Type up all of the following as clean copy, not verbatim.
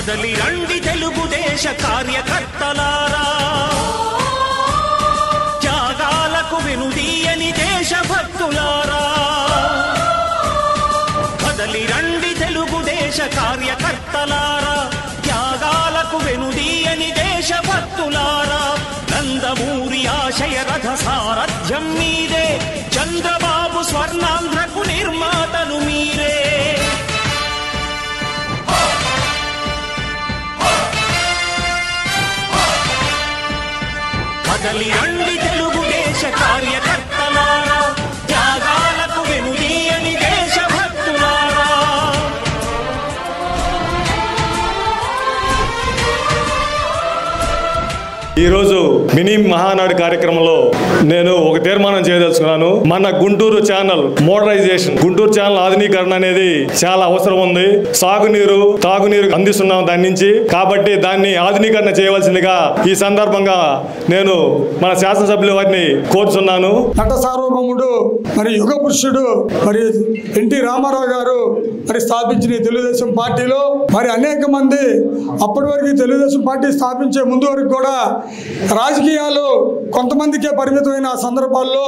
కదలి రండి తెలుగుదేశ కార్యకర్తలారా, త్యాగాలకు వెనుదీయని దేశభక్తులారా. కదలి రండి తెలుగుదేశ కార్యకర్తలారా, త్యాగాలకు వెనుదీయని దేశభక్తులారా. నందమూరి ఆశయ రథ సారథ్యం మీరే, చంద్రబాబు స్వర్ణాంధ్రకు నిర్మాతలు మీరే. కదలి రండి తెలుగుదేశ కార్యకర్తలారా, త్యాగాలకు వెనుదీయని దేశభక్తులారా. ఈరోజు మినీ మహానాడు కార్యక్రమంలో నేను ఒక తీర్మానం చేయదలుచుకున్నాను. మన Guntur channel modernisation, Guntur channel ఆధునీకరణ అనేది చాలా అవసరం ఉంది. సాగునీరు తాగునీరు అందిస్తున్నాం దాని నుంచి, కాబట్టి దాన్ని ఆధునీకరణ చేయవలసిందిగా ఈ సందర్భంగా నేను మన శాసనసభ్యుల వారిని కోరుతున్నాను. నట సార్వభౌముడు మరి యుగ పురుషుడు మరి ఎన్టీ రామారావు గారు మరి స్థాపించిన తెలుగుదేశం పార్టీలో మరి అనేక మంది అప్పటి వరకు తెలుగుదేశం పార్టీ స్థాపించే ముందు వరకు కూడా రాజకీయాలు కొంతమందికే పరిమితమైన సందర్భాల్లో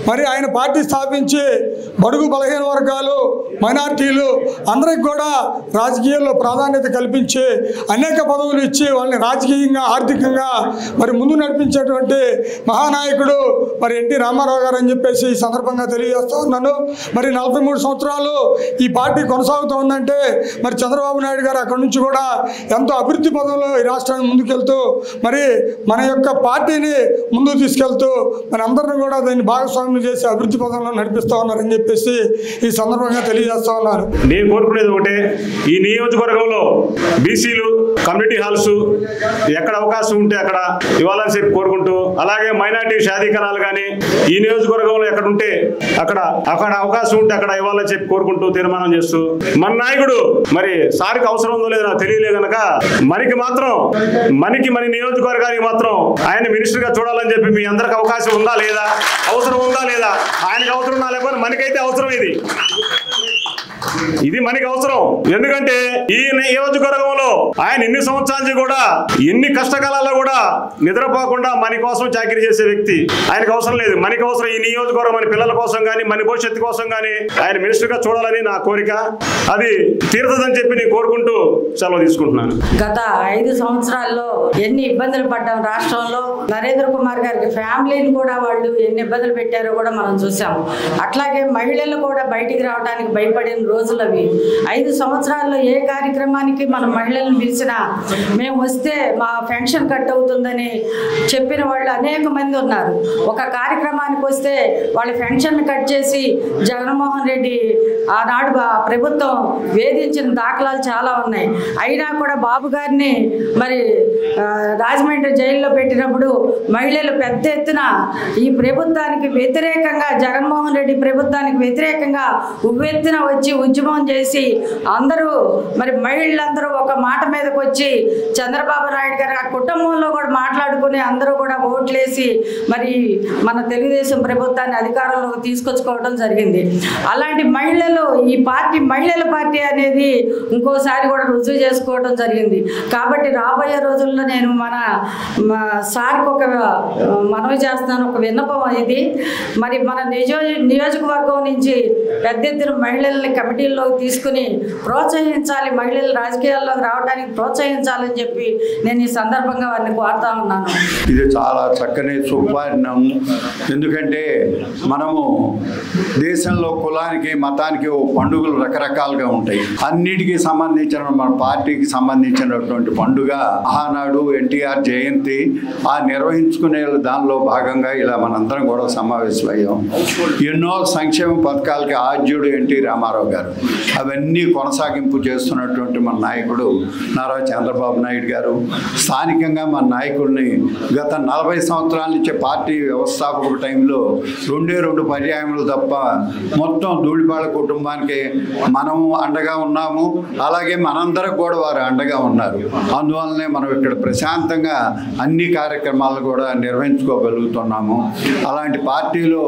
మరి ఆయన పార్టీ స్థాపించి బడుగు బలహీన వర్గాలు మైనార్టీలు అందరికి కూడా రాజకీయాల్లో ప్రాధాన్యత కల్పించి అనేక పదవులు ఇచ్చి వాళ్ళని రాజకీయంగా ఆర్థికంగా మరి ముందు నడిపించేటువంటి మహానాయకుడు మరి ఎన్టీ రామారావు గారు అని చెప్పేసి ఈ సందర్భంగా తెలియజేస్తూ ఉన్నాను. మరి 43 సంవత్సరాలు ఈ పార్టీ కొనసాగుతూ ఉందంటే మరి చంద్రబాబు నాయుడు గారు అక్కడి నుంచి కూడా ఎంతో అభివృద్ధి పదంలో ఈ రాష్ట్రాన్ని ముందుకెళ్తూ మరి మన యొక్క పార్టీని ముందుకు తీసుకెళ్తూ మన అందరిని కూడా దాన్ని భాగస్వామ్యం చేసి అభివృద్ధి పదంలో నడిపిస్తూ ఉన్నారని చెప్పేసి ఈ సందర్భంగా తెలియజేస్తూ ఉన్నారు. నేను కోరుకునేది ఒకటే, ఈ నియోజకవర్గంలో బీసీలు కమ్యూనిటీ హాల్స్ ఎక్కడ అవకాశం ఉంటే అక్కడ ఇవ్వాలని చెప్పి కోరుకుంటూ, అలాగే మైనార్టీ షాదీకరాలు కానీ ఈ నియోజకవర్గంలో ఎక్కడ ఉంటే అక్కడ అవకాశం ఉంటే అక్కడ ఇవ్వాలని చెప్పి కోరుకుంటూ తీర్మానం చేస్తూ, మన నాయకుడు మరి సారికి అవసరం ఉందో లేదో నాకు తెలియలే కనుక మన నియోజకవర్గానికి మాత్రం ఆయన మినిస్టర్ గా చూడాలని చెప్పి మీ అందరికి అవకాశం ఉందా లేదా, అవసరం ఉందా లేదా, ఆయనకు అవసరం ఉన్నా లేకపోతే మనకైతే అవసరం. ఇది మనకి అవసరం. ఎందుకంటే ఈ నియోజకవర్గంలో ఆయన ఎన్ని సంవత్సరాల నుంచి కూడా ఎన్ని కష్టకాలాల్లో కూడా నిద్రపోకుండా మన కోసం చాకరీ చేసే వ్యక్తి. ఆయనకు అవసరం లేదు, మనకి అవసరం. ఈ నియోజకవర్గం మన పిల్లల కోసం కానీ మన భవిష్యత్తు కోసం కానీ ఆయన మినిస్టర్ గా చూడాలని నా కోరిక. అది తీరుతుందని చెప్పి నేను కోరుకుంటూ సెలవు తీసుకుంటున్నాను. గత 5 సంవత్సరాల్లో ఎన్ని ఇబ్బందులు పడ్డాం రాష్ట్రంలో. నరేంద్ర కుమార్ గారికి ఫ్యామిలీని కూడా వాళ్ళు ఎన్ని ఇబ్బందులు పెట్టారో కూడా మనం చూసాము. అట్లాగే మహిళలు కూడా బయటికి రావడానికి భయపడిన రోజులు అవి. 5 సంవత్సరాల్లో ఏ కార్యక్రమానికి మనం మహిళలను పిలిచినా మేము వస్తే మా పెన్షన్ కట్ అవుతుందని చెప్పిన వాళ్ళు అనేక మంది ఉన్నారు. ఒక కార్యక్రమానికి వస్తే వాళ్ళ పెన్షన్ కట్ చేసి జగన్మోహన్ రెడ్డి ఆనాడు ప్రభుత్వం వేధించిన దాఖలాలు చాలా ఉన్నాయి. అయినా కూడా బాబు గారిని మరి రాజమండ్రి జైల్లో పెట్టినప్పుడు మహిళలు పెద్ద ఎత్తున ఈ ప్రభుత్వానికి వ్యతిరేకంగా, జగన్మోహన్ రెడ్డి ప్రభుత్వానికి వ్యతిరేకంగా ఉవ్వెత్తున వచ్చి ఉద్యమం చేసి అందరూ మరి మహిళలందరూ ఒక మాట మీదకి వచ్చి చంద్రబాబు నాయుడు గారు ఆ కుటుంబంలో కూడా మాట్లాడుకుని అందరూ కూడా ఓట్లేసి మరి మన తెలుగుదేశం ప్రభుత్వాన్ని అధికారంలోకి తీసుకొచ్చుకోవడం జరిగింది. అలాంటి మహిళలు ఈ పార్టీ మహిళల పార్టీ అనేది ఇంకోసారి కూడా రుజువు చేసుకోవడం జరిగింది. కాబట్టి రాబోయే రోజుల్లో నేను మన సార్కి ఒక మనవి చేస్తున్నాను, ఒక విన్నపం ఇది. మరి మన నియోజకవర్గం నుంచి పెద్ద ఎత్తున మహిళల్ని కమిటీల్లోకి తీసుకుని ప్రోత్సహించాలి, మహిళలు రాజకీయాల్లోకి రావడానికి ప్రోత్సహించాలని చెప్పి నేను ఈ సందర్భంగా వారిని కోరుతా ఉన్నాను. ఇది చాలా చక్కని సుపరిణామం. ఎందుకంటే మనము దేశంలో కులానికి మతానికి పండుగలు రకరకాలుగా ఉంటాయి. అన్నిటికీ సంబంధించిన మన పార్టీకి సంబంధించినటువంటి పండుగ మహానాడు, ఎన్టీఆర్ జయంతి ఆ నిర్వహించుకునే దానిలో భాగంగా ఇలా మనందరం కూడా సమావేశమయ్యాం. ఎన్నో సంక్షేమ పథకాలకి ఆద్యుడు ఎన్టీ రామారావు గారు. అవన్నీ కొనసాగింపు చేస్తున్నటువంటి మన నాయకుడు నారా చంద్రబాబు నాయుడు గారు. స్థానికంగా మన నాయకుడిని గత 40 సంవత్సరాల నుంచి పార్టీ వ్యవస్థాపక టైంలో 2 పర్యాయములు తప్ప మొత్తం ధూళిపాళ కుటుంబానికి మనము అండగా ఉన్నాము. అలాగే మనందరికి కూడా వారు అండగా ఉన్నారు. అందువల్లనే మనం ఇక్కడ ప్రశాంతంగా అన్ని కార్యక్రమాలు కూడా నిర్వహించుకోగలుగుతున్నాము. అలాంటి పార్టీలో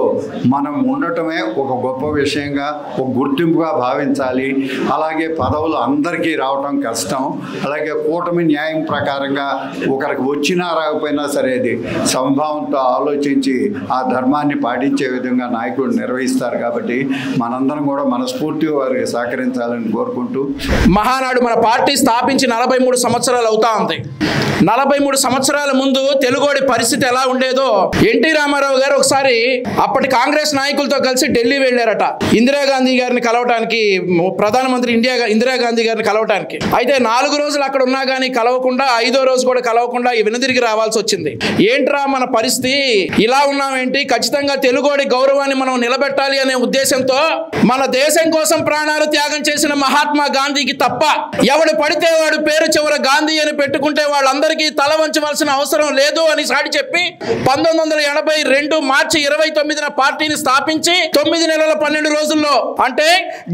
మనం ఉండటమే ఒక గొప్ప విషయంగా, ఒక గుర్తింపుగా భావించాలి. అలాగే పదవులు అందరికీ రావటం కష్టం. అలాగే కూటమి న్యాయం ప్రకారంగా ఒకరికి వచ్చినా రాకపోయినా సరే అది సమభావంతో ఆలోచించి ఆ ధర్మాన్ని పాటించే విధంగా నాయకుడు నిర్వహిస్తారు. కాబట్టి మనందరం కూడా మనస్ఫూర్తిగా వారికి సహకరించాలని కోరుకుంటూ, మహానాడు మన పార్టీ స్థాపించి 43 సంవత్సరాలు అవుతా ఉంది. 43 సంవత్సరాల ముందు తెలుగోడి పరిస్థితి ఎలా ఉండేదో ఎన్టీ రామారావు గారు ఒకసారి అప్పటి కాంగ్రెస్ నాయకులతో కలిసి ఢిల్లీ వెళ్ళారట, ఇందిరాగాంధీ గారిని కలవటానికి, ప్రధానమంత్రి ఇందిరాగాంధీ గారిని కలవటానికి. అయితే 4 రోజులు అక్కడ ఉన్నా కానీ కలవకుండా, 5వ రోజు కూడా కలవకుండా వెనుదిరిగి రావాల్సి వచ్చింది. ఏంట్రా మన పరిస్థితి, ఇలా ఉన్నామేంటి, ఖచ్చితంగా తెలుగోడి గౌరవాన్ని మనం నిలబెట్టాలి అనే ఉద్దేశంతో మన దేశం కోసం ప్రాణాలు త్యాగం చేసిన మహాత్మా గాంధీకి తప్ప ఎవడు పడితే వాడు పేరు చివర గాంధీ అని పెట్టుకుంటే వాళ్ళందరికీ తల వంచవలసిన అవసరం లేదు అని సాటి చెప్పి 1982 మార్చి 29న పార్టీని స్థాపించి 9 నెలల 12 రోజుల్లో, అంటే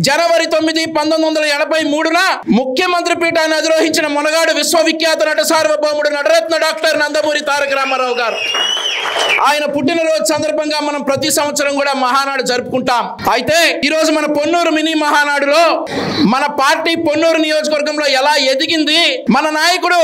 జనవరి 9, 1983న ముఖ్యమంత్రి పీఠాన్ని అధిరోహించిన మునగాడు విశ్వవిఖ్యాత నట సార్వభౌముడు నటరత్న డాక్టర్ నందమూరి తారక రామారావు గారు. ఆయన పుట్టినరోజు సందర్భంగా మనం ప్రతి సంవత్సరం కూడా మహానాడు జరుపుకుంటాం. అయితే ఈరోజు మన పొన్నూరు మినీ మహానాడులో మన పార్టీ పొన్నూరు నియోజకవర్గంలో ఎలా ఎదిగింది, మన నాయకుడు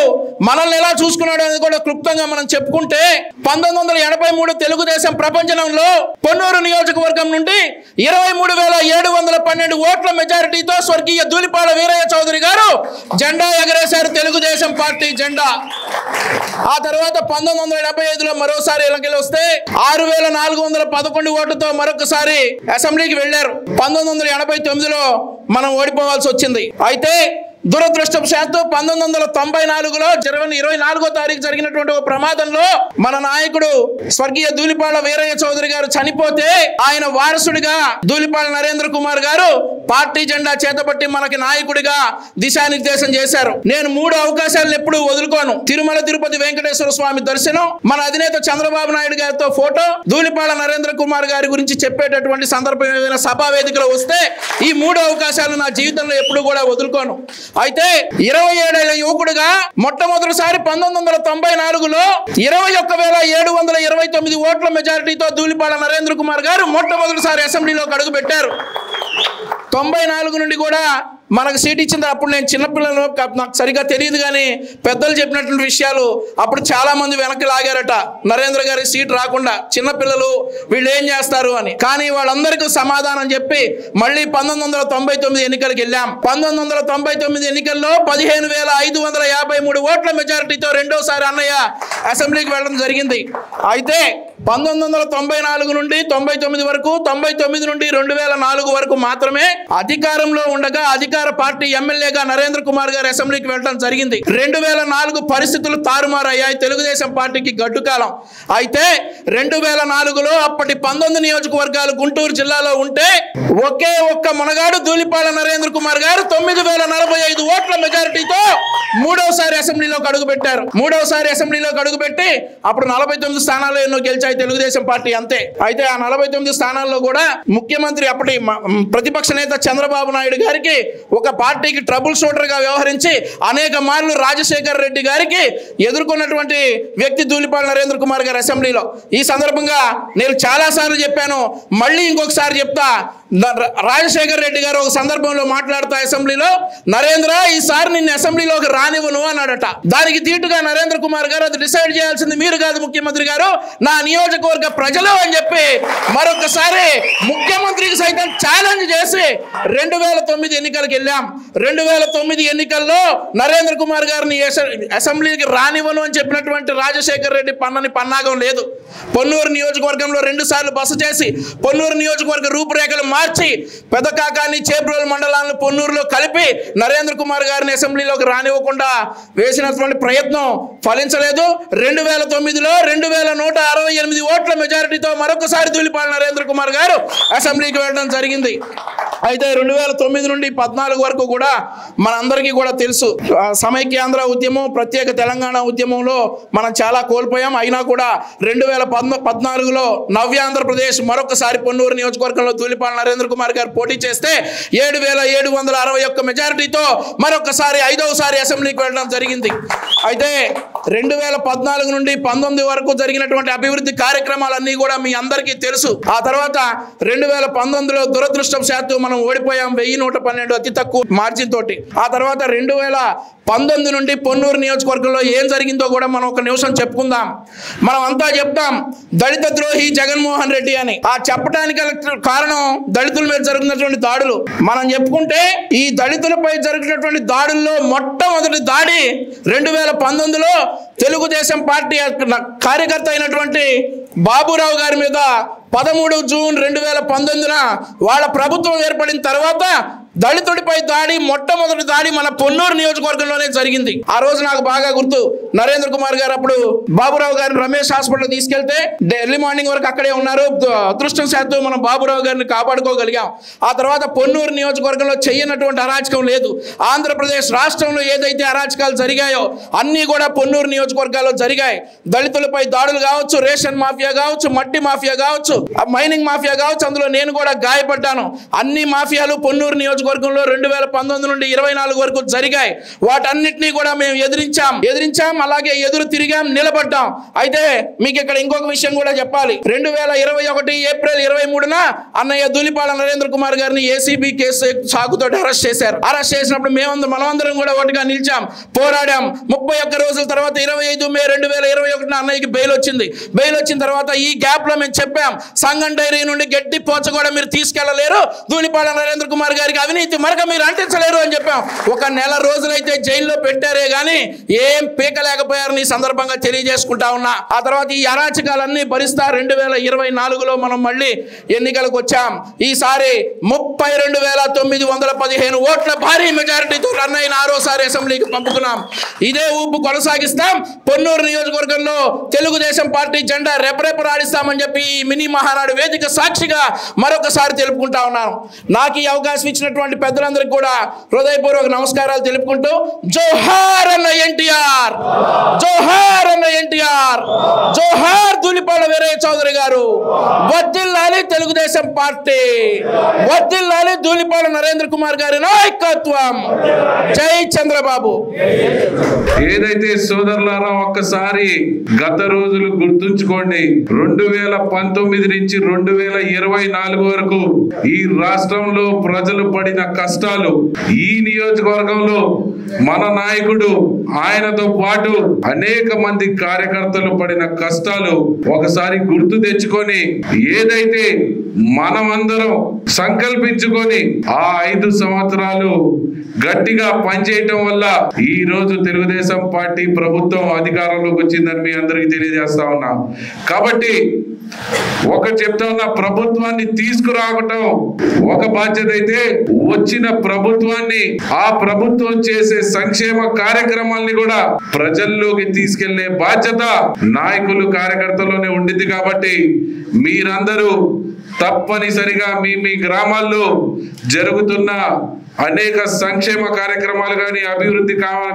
మనల్ని ఎలా చూసుకున్నాడు అనేది కూడా క్లుప్తంగా మనం చెప్పుకుంటే, 1983 తెలుగుదేశం ప్రపంచంలో పొన్నూరు నియోజకవర్గం నుండి 23,712 ఓట్ల మెజారిటీతో స్వర్గీయ ధూళిపాల వీరయ్య చౌదరి గారు జెండా ఎగరేశారు, తెలుగుదేశం పార్టీ జెండా. ఆ తర్వాత 1975లో మరోసారి ఎన్నికలు వస్తే 6,411 ఓట్లతో మరొకసారి అసెంబ్లీకి వెళ్లారు. 1989లో మనం ఓడిపోవాల్సి వచ్చింది. అయితే దురదృష్టవశాత్తు 1994లో జనవరి 24వ తారీఖు జరిగినటువంటి ఒక ప్రమాదంలో మన నాయకుడు స్వర్గీయ ధూళిపాల వీరయ్య చౌదరి గారు చనిపోతే ఆయన వారసుడిగా ధూళిపాల నరేంద్ర కుమార్ గారు పార్టీ జెండా చేతపట్టి మనకి నాయకుడిగా దిశానిర్దేశం చేశారు. నేను 3 అవకాశాలను ఎప్పుడూ వదులుకోను. తిరుమల తిరుపతి వెంకటేశ్వర స్వామి దర్శనం, మన అధినేత చంద్రబాబు నాయుడు గారితో ఫోటో, ధూళిపాల నరేంద్ర కుమార్ గారి గురించి చెప్పేటటువంటి సందర్భం ఏదైనా సభా వేదికలో వస్తే ఈ 3 అవకాశాలు నా జీవితంలో ఎప్పుడు కూడా వదులుకోను. అయితే 27 ఏళ్ల యువకుడుగా మొట్టమొదటిసారి 1994లో 21,729 ఓట్ల మెజారిటీతో ధూళిపాల నరేంద్ర కుమార్ గారు మొట్టమొదటిసారి అసెంబ్లీలోకి అడుగు పెట్టారు. 94 నుండి కూడా మనకు సీట్ ఇచ్చింది. అప్పుడు నేను చిన్నపిల్లలు, నాకు సరిగా తెలియదు, కానీ పెద్దలు చెప్పినటువంటి విషయాలు అప్పుడు చాలా మంది వెనక్కి లాగారట, నరేంద్ర గారి సీట్ రాకుండా, చిన్నపిల్లలు వీళ్ళు ఏం చేస్తారు అని. కానీ వాళ్ళందరికీ సమాధానం చెప్పి మళ్ళీ 1999 ఎన్నికలకు వెళ్ళాం. 1999 ఎన్నికల్లో 15,553 ఓట్ల మెజారిటీతో రెండోసారి అన్నయ్య అసెంబ్లీకి వెళ్ళడం జరిగింది. అయితే 1994 నుండి 99 వరకు, 99 నుండి 2004 వరకు మాత్రమే అధికారంలో ఉండగా అధికార పార్టీ ఎమ్మెల్యేగా నరేంద్ర కుమార్ గారు అసెంబ్లీకి వెళ్ళడం జరిగింది. 2004 పరిస్థితులు తారుమారయ్యాయి, తెలుగుదేశం పార్టీకి గడ్డు కాలం. అయితే 2004లో అప్పటి 19 నియోజకవర్గాలు గుంటూరు జిల్లాలో ఉంటే ఒకే ఒక్క మునగాడు ధూళిపాల నరేంద్ర కుమార్ గారు 9,045 ఓట్ల మెజారిటీతో మూడోసారి అసెంబ్లీలోకి అడుగుపెట్టారు. మూడోసారి అసెంబ్లీలోకి అడుగుపెట్టి అప్పుడు 49 స్థానాల్లో ఎన్నో గెలిచాయి తెలుగుదేశం పార్టీ, అంతే. అయితే ఆ 49 స్థానాల్లో కూడా ముఖ్యమంత్రి అప్పటి ప్రతిపక్ష నేత చంద్రబాబు నాయుడు గారికి ఒక పార్టీకి ట్రబుల్ షూటర్ గా వ్యవహరించి అనేక మార్లు రాజశేఖర్ రెడ్డి గారికి ఎదుర్కొన్నటువంటి వ్యక్తి ధూళిపాల నరేంద్ర కుమార్ గారు అసెంబ్లీలో. ఈ సందర్భంగా నేను చాలా సార్లు చెప్పాను, మళ్ళీ ఇంకొకసారి చెప్తా. రాజశేఖర్ రెడ్డి గారు ఒక సందర్భంలో మాట్లాడుతూ అసెంబ్లీలో, నరేంద్ర ఈసారి నిన్ను అసెంబ్లీలోకి రానివ్వను అన్నాడట. దానికి తీటుగా నరేంద్ర కుమార్ గారు, అది డిసైడ్ చేయాల్సింది మీరు కాదు ముఖ్యమంత్రి గారు, నా నియోజకవర్గ ప్రజలు అని చెప్పి మరొకసారి ముఖ్యమంత్రికి సైతం ఛాలెంజ్ చేసి 2009 ఎన్నికలకు వెళ్ళాం. 2009 ఎన్నికల్లో నరేంద్ర కుమార్ గారిని అసెంబ్లీకి రానివ్వను అని చెప్పినటువంటి రాజశేఖర్ రెడ్డి పన్నని పన్నాగం లేదు. పొన్నూరు నియోజకవర్గంలో 2 సార్లు బస చేసి పొన్నూరు నియోజకవర్గ రూపురేఖలు మార్చి పెదకాకాని, చేబ్రోలు మండలాలను పొన్నూరులో కలిపి నరేంద్ర కుమార్ గారిని అసెంబ్లీలోకి రానివ్వకుండా వేసినటువంటి ప్రయత్నం ఫలించలేదు. 2009లో 2,168 ఓట్ల మెజారిటీతో మరొకసారి ధూళిపాల నరేంద్ర కుమార్ గారు అసెంబ్లీకి వెళ్ళడం జరిగింది. అయితే 2009 నుండి 14 వరకు కూడా మనందరికీ కూడా తెలుసు, సమైక్యాంధ్ర ఉద్యమం, ప్రత్యేక తెలంగాణ ఉద్యమంలో మనం చాలా కోల్పోయాం. అయినా కూడా 2014లో నవ్యాంధ్రప్రదేశ్ మరొకసారి పొన్నూరు నియోజకవర్గంలో ధూళిపాల నరేంద్ర కుమార్ గారు పోటీ చేస్తే 7,761 మెజారిటీతో మరొకసారి 5వ సారి అసెంబ్లీకి వెళ్ళడం జరిగింది. అయితే 2014 నుండి 19 వరకు జరిగినటువంటి అభివృద్ధి కార్యక్రమాలన్నీ కూడా మీ అందరికీ తెలుసు. ఆ తర్వాత 2019లో దురదృష్టవశాత్తు మనం ఓడిపోయాం 1112 అతి తక్కువ మార్జిన్ తోటి. ఆ తర్వాత 2019 నుండి పొన్నూరు నియోజకవర్గంలో ఏం జరిగిందో కూడా మనం ఒక నిమిషం చెప్పుకుందాం. మనం అంతా చెప్తాం దళిత ద్రోహి జగన్మోహన్ రెడ్డి అని. ఆ చెప్పడానికి కారణం దళితుల మీద జరుగుతున్నటువంటి దాడులు. మనం చెప్పుకుంటే ఈ దళితులపై జరుగుతున్నటువంటి దాడుల్లో మొట్టమొదటి దాడి 2019లో తెలుగుదేశం పార్టీ కార్యకర్త అయినటువంటి బాబురావు గారి మీద 13 జూన్ 2019 వాళ్ళ ప్రభుత్వం ఏర్పడిన తర్వాత దళితుడిపై దాడి, మొట్టమొదటి దాడి మన పొన్నూరు నియోజకవర్గంలోనే జరిగింది. ఆ రోజు నాకు బాగా గుర్తు. నరేంద్ర కుమార్ గారు అప్పుడు బాబురావు గారిని రమేష్ హాస్పిటల్ తీసుకెళ్తే ఎర్లీ మార్నింగ్ వరకు అక్కడే ఉన్నారు. అదృష్టం శాతం మనం బాబురావు గారిని కాపాడుకోగలిగాం. ఆ తర్వాత పొన్నూరు నియోజకవర్గంలో చెయ్యనటువంటి అరాచకం లేదు. ఆంధ్రప్రదేశ్ రాష్ట్రంలో ఏదైతే అరాచకాలు జరిగాయో అన్నీ కూడా పొన్నూరు నియోజకవర్గాల్లో జరిగాయి. దళితులపై దాడులు కావచ్చు, రేషన్ మాఫియా కావచ్చు, మట్టి మాఫియా కావచ్చు, మైనింగ్ మాఫియా కావచ్చు, అందులో నేను కూడా గాయపడ్డాను. అన్ని మాఫియాలు పొన్నూరు నియోజకవర్గంలో 2019 నుండి 24 వరకు జరిగాయి. వాటన్నిటినీ కూడా మేము ఎదిరించాం, అలాగే ఎదురు తిరిగాం, నిలబడ్డాం. అయితే మీకు ఇక్కడ ఇంకొక విషయం కూడా చెప్పాలి. 2021 ఏప్రిల్ 23న అన్నయ్య ధూళిపాల నరేంద్ర కుమార్ గారిని ఏసీబీ కేసు సాగుతో అరెస్ట్ చేశారు. అరెస్ట్ చేసినప్పుడు మనమందరం కూడా ఒకటిగా నిలిచాం, పోరాడాం. 31 రోజుల తర్వాత 25 మే 2021 అన్నయ్యకి బెయిల్ వచ్చింది. బెయిల్ వచ్చిన తర్వాత ఈ గ్యాప్ లో మేము చెప్పాం, సంగం డైరీ నుండి గట్టి పోచ కూడా మీరు తీసుకెళ్లలేరు, ధూళిపాల నరేంద్ర కుమార్ గారికి అవినీతి మరక మీరు అంటించలేరు అని చెప్పాం. ఒక నెల రోజులైతే జైల్లో పెట్టారే గాని ఏం పీకలేకపోయారని సందర్భంగా తెలియజేసుకుంటా ఉన్నా. ఆ తర్వాత ఈ అరాచకాలన్నీ భరిస్తా 2024లో మనం మళ్ళీ ఎన్నికలకు వచ్చాం. ఈసారి 32,915 ఓట్ల భారీ మెజారిటీతో రన్ అయిన ఆరోసారి అసెంబ్లీకి పంపుతున్నాం. ఇదే ఊపు కొనసాగిస్తాం. పొన్నూరు నియోజకవర్గంలో తెలుగుదేశం పార్టీ జెండా రెపరెపలాడిస్తామని చెప్పి ఈ మినీ మహానాడు వేదిక సాక్షిగా మరొకసారి తెలుపుకుంటా ఉన్నాను. నాకు ఈ అవకాశం ఇచ్చినటువంటి పెద్దలందరికీ కూడా హృదయపూర్వక నమస్కారాలు తెలుపుకుంటూ జోహార్ అన్న ఎన్టీఆర్, జోహార్ అన్న ఎన్టీఆర్, జోహార్ ధూళిపాల వీరయ్య చౌదరి గారు, వర్ధిల్లాలి తెలుగుదేశం పార్టీ, వర్ధిల్లాలి ధూళిపాల నరేంద్ర కుమార్ గారి నాయకత్వం. జై చంద్రబాబు. ఏదైతే సోదరులారా ఒక్కసారి గత రోజులు గుర్తుంచుకోండి. 2019 నుంచి 2024 వరకు ఈ రాష్ట్రంలో ప్రజలు పడిన కష్టాలు, ఈ నియోజకవర్గంలో మన నాయకుడు ఆయనతో పాటు అనేక మంది కార్యకర్తలు పడిన కష్టాలు ఒకసారి గుర్తు తెచ్చుకొని ఏదైతే మనమందరం సంకల్పించుకొని ఆ 5 సంవత్సరాలు గట్టిగా పనిచేయటం వల్ల ఈ రోజు తెలుగుదేశం పార్టీ ప్రభుత్వం అధికారంలోకి వచ్చిందని మీ అందరికీ తెలియజేస్తా ఉన్నా. కాబట్టి ఒక చెప్తా ఉన్న ప్రభుత్వాన్ని తీసుకురావటం ఒక బాధ్యత అయితే, వచ్చిన ప్రభుత్వాన్ని ఆ ప్రభుత్వం చేసే సంక్షేమ కార్యక్రమాల్ని కూడా ప్రజల్లోకి తీసుకెళ్లే బాధ్యత నాయకులు కార్యకర్తల్లోనే ఉండింది. కాబట్టి మీరందరూ తప్పనిసరిగా మీ గ్రామాల్లో జరుగుతున్న అనేక సంక్షేమ కార్యక్రమాలు కానీ అభివృద్ధి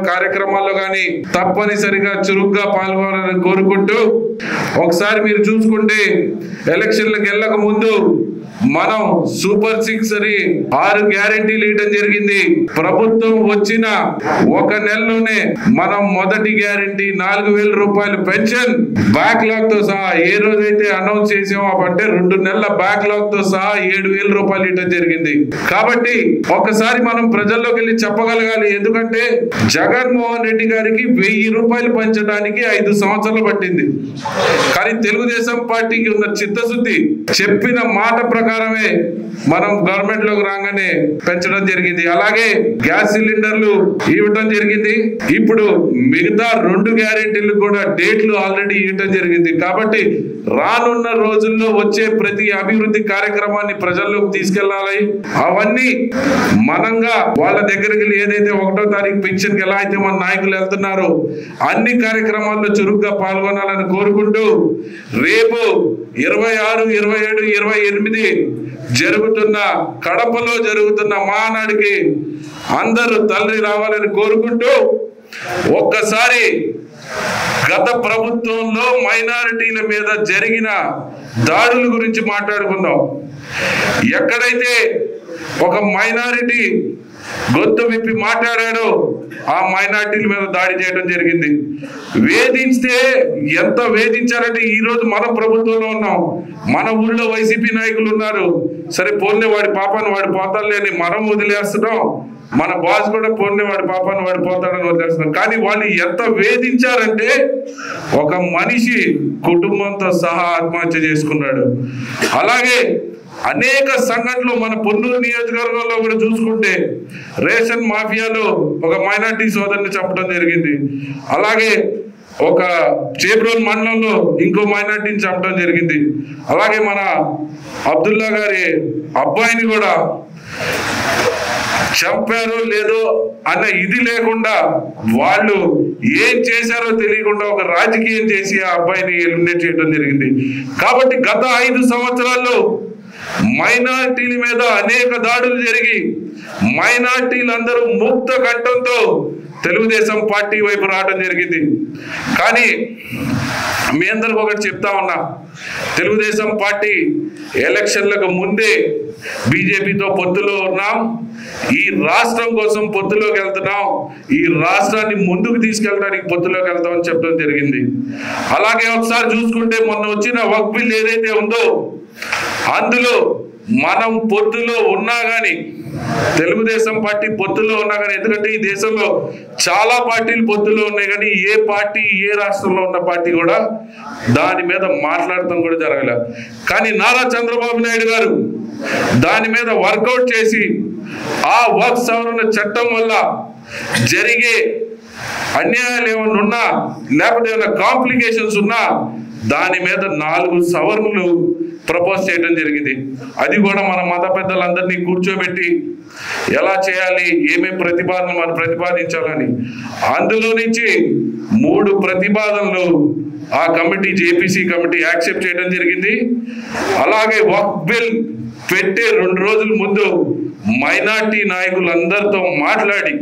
కార్యక్రమాల్లో కానీ తప్పనిసరిగా చురుగ్గా పాల్గొనాలని కోరుకుంటూ, ఒకసారి మీరు చూసుకుంటే ఎలక్షన్లకు వెళ్ళక ముందు మనం సూపర్ 6 అని 6 గ్యారెంటీలు ఇవ్వడం జరిగింది. ప్రభుత్వం వచ్చిన ఒక నెలలోనే మనం మొదటి గ్యారెంటీ 4,000 రూపాయలు పెన్షన్ బ్యాక్లాగ్ తో సహా ఏ రోజైతే అనౌన్స్ చేసామో అంటే 2 నెలల బ్యాక్లాగ్ తో సహా 7,000 రూపాయలు ఇవ్వడం జరిగింది. కాబట్టి ఒకసారి మనం ప్రజల్లోకి వెళ్ళి చెప్పగలగాలి. ఎందుకంటే జగన్మోహన్ రెడ్డి గారికి 1,000 రూపాయలు పంచడానికి 5 సంవత్సరాలు పట్టింది. కానీ తెలుగుదేశం పార్టీకి ఉన్న చిత్తశుద్ధి, చెప్పిన మాట ప్రకారమే మనం గవర్నమెంట్ లోకి రాగానే పెంచడం జరిగింది. అలాగే గ్యాస్ సిలిండర్లు ఇవ్వటం జరిగింది. ఇప్పుడు మిగతా 2 గ్యారెంటీలు కూడా డేట్లు ఆల్రెడీ ఇవ్వటం జరిగింది. కాబట్టి రానున్న రోజుల్లో వచ్చే ప్రతి అభివృద్ధి కార్యక్రమాన్ని ప్రజల్లోకి తీసుకెళ్లాలి. అవన్నీ మనంగా వాళ్ళ దగ్గరికి వెళ్ళి ఏదైతే 1వ తారీఖు పెన్షన్ ఎలా అయితే మన నాయకులు వెళ్తున్నారో అన్ని కార్యక్రమాల్లో చురుగ్గా పాల్గొనాలని కోరుకుంటూ, రేపు 26, 27, 28 జరుగుతున్న కడపలో జరుగుతున్న మహానాడికి అందరూ తల్లి రావాలని కోరుకుంటూ, ఒక్కసారి గత ప్రభుత్వంలో మైనారిటీల మీద జరిగిన దాడుల గురించి మాట్లాడుకుందాం. ఎక్కడైతే ఒక మైనారిటీ గొంతు విప్పి మాట్లాడాడో ఆ మైనార్టీల మీద దాడి చేయడం జరిగింది. వేధించితే ఎంత వేధించారంటే ఈ రోజు మన ప్రభుత్వంలో ఉన్నాం, మన ఊళ్ళో వైసీపీ నాయకులు ఉన్నారు, సరే పోన్లే వాడి పాపాన్ని వాడి పోతాడులే అని మనం వదిలేస్తున్నాం, మన బాస్ కూడా పోన్లే వాడి పాపాన్ని వాడి పోతాడని వదిలేస్తున్నాం. కానీ వాళ్ళు ఎంత వేధించారంటే ఒక మనిషి కుటుంబంతో సహా ఆత్మహత్య చేసుకున్నాడు. అలాగే అనేక సంఘటనలు మన పొన్నూరు నియోజకవర్గంలో కూడా చూసుకుంటే రేషన్ మాఫియాలో ఒక మైనార్టీ సోదరుని చంపడం జరిగింది. అలాగే ఒక చేబ్రోల్ మండలంలో ఇంకో మైనార్టీని చంపడం జరిగింది. అలాగే మన అబ్దుల్లా గారి అబ్బాయిని కూడా చంపారో లేదో అన్న ఇది లేకుండా వాళ్ళు ఏం చేశారో తెలియకుండా ఒక రాజకీయం చేసి ఆ అబ్బాయిని ఎలిమినేట్ చేయడం జరిగింది. కాబట్టి గత 5 సంవత్సరాల్లో మైనార్టీల మీద అనేక దాడులు జరిగి మైనార్టీలందరూ ముక్త కంఠంతో తెలుగుదేశం పార్టీ వైపు రావడం జరిగింది. కానీ మీ అందరికి ఒకటి చెప్తా ఉన్నా, తెలుగుదేశం పార్టీ ఎలక్షన్లకు ముందే బీజేపీతో పొత్తులో ఉన్నాం, ఈ రాష్ట్రం కోసం పొత్తులోకి వెళ్తున్నాం, ఈ రాష్ట్రాన్ని ముందుకు తీసుకెళ్ళడానికి పొత్తులోకి వెళ్తామని చెప్పడం జరిగింది. అలాగే ఒకసారి చూసుకుంటే మొన్న వచ్చిన వక్ఫ్ బిల్ ఏదైతే ఉందో అందులో మనం పొత్తులో ఉన్నా కానీ, తెలుగుదేశం పార్టీ పొత్తులో ఉన్నా కానీ, ఎందుకంటే ఈ దేశంలో చాలా పార్టీలు పొత్తులో ఉన్నాయి కానీ ఏ పార్టీ ఏ రాష్ట్రంలో ఉన్న పార్టీ కూడా దాని మీద మాట్లాడటం కూడా జరగలేదు. కానీ నారా చంద్రబాబు నాయుడు గారు దాని మీద వర్కౌట్ చేసి ఆ వక్ఫ్ సవరణ చట్టం వల్ల జరిగే అన్యాయాలు ఏమన్నా ఉన్నా లేకపోతే ఏమైనా కాంప్లికేషన్స్ ఉన్నా దాని మీద 4 సవరణలు ప్రపోజ్ చేయడం జరిగింది. అది కూడా మన మత పెద్దలందరినీ కూర్చోబెట్టి ఎలా చేయాలి, ఏమేమి ప్రతిపాదనలు మనం ప్రతిపాదించాలని అందులో నుంచి 3 ప్రతిపాదనలు ఆ కమిటీ జేపీసీ కమిటీ యాక్సెప్ట్ చేయడం జరిగింది. అలాగే వక్ఫ్ బిల్ పెట్టే 2 రోజుల ముందు మైనార్టీ నాయకులందరితో మాట్లాడి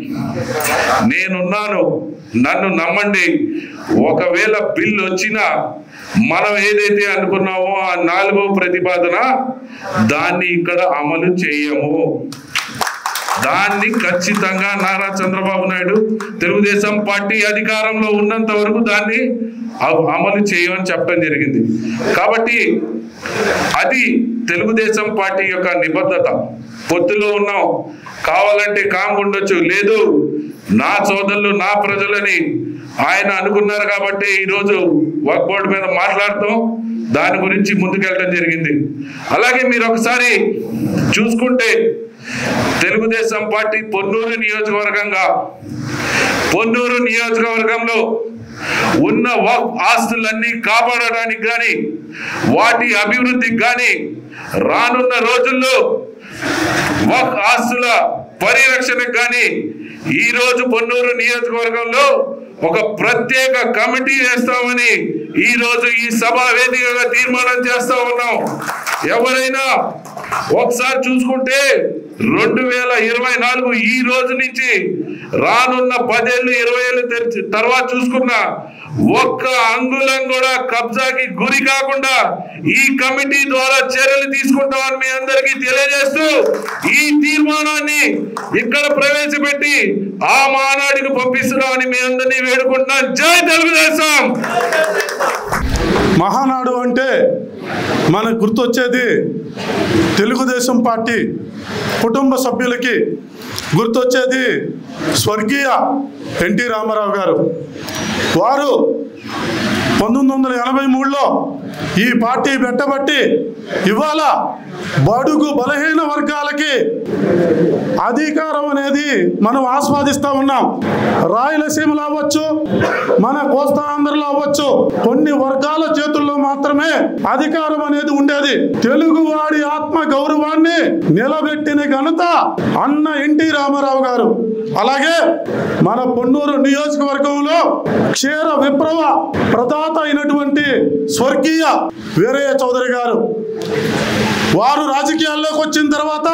నేనున్నాను, నన్ను నమ్మండి, ఒకవేళ బిల్ వచ్చినా మనం ఏదైతే అనుకున్నామో ఆ 4వ ప్రతిపాదన దాన్ని ఇక్కడ అమలు చేయము, దాన్ని ఖచ్చితంగా నారా చంద్రబాబు నాయుడు తెలుగుదేశం పార్టీ అధికారంలో ఉన్నంత వరకు దాన్ని అమలు చేయమని చెప్పడం జరిగింది. కాబట్టి అది తెలుగుదేశం పార్టీ యొక్క నిబద్ధత. పొత్తులో ఉన్నాం, కావాలంటే కామ్ ఉండొచ్చు, లేదు నా సోదరులు నా ప్రజలని ఆయన అనుకున్నారు కాబట్టి ఈరోజు వక్ఫ్ బోర్డు మీద మాట్లాడతాం, దాని గురించి ముందుకెళ్ళడం జరిగింది. అలాగే మీరు ఒకసారి చూసుకుంటే తెలుగుదేశం పార్టీ పొన్నూరు నియోజకవర్గంలో ఉన్న వక్ఫ్ ఆస్తులన్నీ కాపాడడానికి కానీ వాటి అభివృద్ధికి కానీ రానున్న రోజుల్లో వక్ఫ్ ఆస్తుల పరిరక్షణకు కానీ ఈ రోజు పొన్నూరు నియోజకవర్గంలో ఒక ప్రత్యేక కమిటీ వేస్తామని ఈ రోజు ఈ సభా వేదికగా తీర్మానం చేస్తా ఉన్నాం. ఎవరైనా ఒకసారి చూసుకుంటే 2024 ఈ రోజు నుంచి రానున్న 10 ఏళ్ళు 20 ఏళ్ళు తర్వాత చూసుకున్న ఒక్క అంగుళం కూడా కబ్జాకి గురి కాకుండా ఈ కమిటీ ద్వారా చర్యలు తీసుకుంటామని మీ అందరికీ తెలియజేస్తూ ఈ తీర్మానాన్ని ఇక్కడ ప్రవేశపెట్టి ఆ మానాడికి పంపిస్తున్నామని మీ అందరినీ వేడుకుంటున్నాను. జై తెలుగుదేశం. మహానాడు అంటే మనకు గుర్తొచ్చేది తెలుగుదేశం పార్టీ కుటుంబ సభ్యులకి గుర్తొచ్చేది స్వర్గీయ ఎన్టీ రామారావు గారు. వారు 1983లో ఈ పార్టీ పెట్టబట్టి ఇవాళ బడుగు బలహీన వర్గాలకి అధికారం అనేది మనం ఆస్వాదిస్తూ ఉన్నాం. రాయలసీమలో అవ్వచ్చు, మన కోస్తాంధ్రలో అవ్వచ్చు, కొన్ని వర్గాల చేతుల్లో మాత్రమే అధికారం అనేది ఉండేది. తెలుగువాడి ఆత్మ గౌరవాన్ని నిలబెట్టిన ఘనత అన్న ఎన్టీ రామారావు గారు. అలాగే మన పొన్నూరు నియోజకవర్గంలో క్షీర విప్లవ ప్రదాత అయినటువంటి స్వర్గీయ వీరయ్య చౌదరి గారు, వారు రాజకీయాల్లోకి వచ్చిన తర్వాత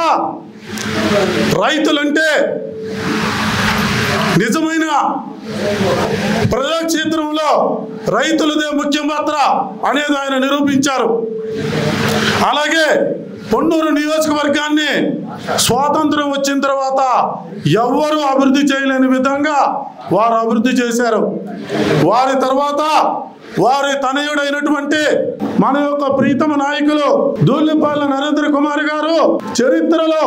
రైతులంటే నిజమైన ప్రజాక్షేత్రంలో రైతులదే ముఖ్య పాత్ర అనేది ఆయన నిరూపించారు. అలాగే పొన్నూరు నియోజకవర్గాన్ని స్వాతంత్రం వచ్చిన తర్వాత ఎవ్వరూ అభివృద్ధి చేయలేని విధంగా వారు అభివృద్ధి చేశారు. వారి తర్వాత వారి తనయుడైనటువంటి మన యొక్క ప్రీతమ నాయకులు దూలిపాల నరేంద్ర కుమార్ గారు చరిత్రలో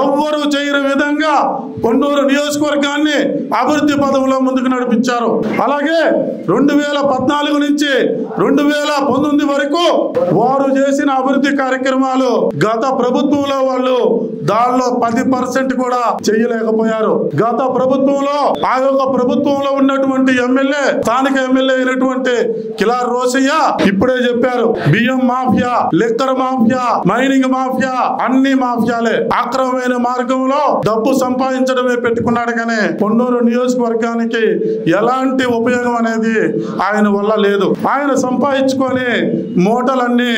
ఎవ్వరూ చేయని విధంగా పొన్నూరు నియోజకవర్గాన్ని అభివృద్ధి పదంలో ముందుకు నడిపించారు. అలాగే 2014 నుంచి 2019 వరకు వారు చేసిన అభివృద్ధి కార్యక్రమాలు గత ప్రభుత్వంలో వాళ్ళు దానిలో 10% కూడా చేయలేకపోయారు. గత ప్రభుత్వంలో ఆ యొక్క ప్రభుత్వంలో ఉన్నటువంటి ఎమ్మెల్యే, స్థానిక ఎమ్మెల్యే అయినటువంటి కిలార్ రోసయ్య ఇప్పుడే చెప్పారు, బియ్యం mafia, liquor mafia, mining mafia, అన్ని మాఫియాలే. అక్రమమైన మార్గంలో డబ్బు సంపాదించడమే పెట్టుకున్నాడు కానీ పొన్నూరు నియోజకవర్గానికి ఎలాంటి ఉపయోగం అనేది ఆయన వల్ల లేదు. ఆయన సంపాదించుకొని మూటలన్నీ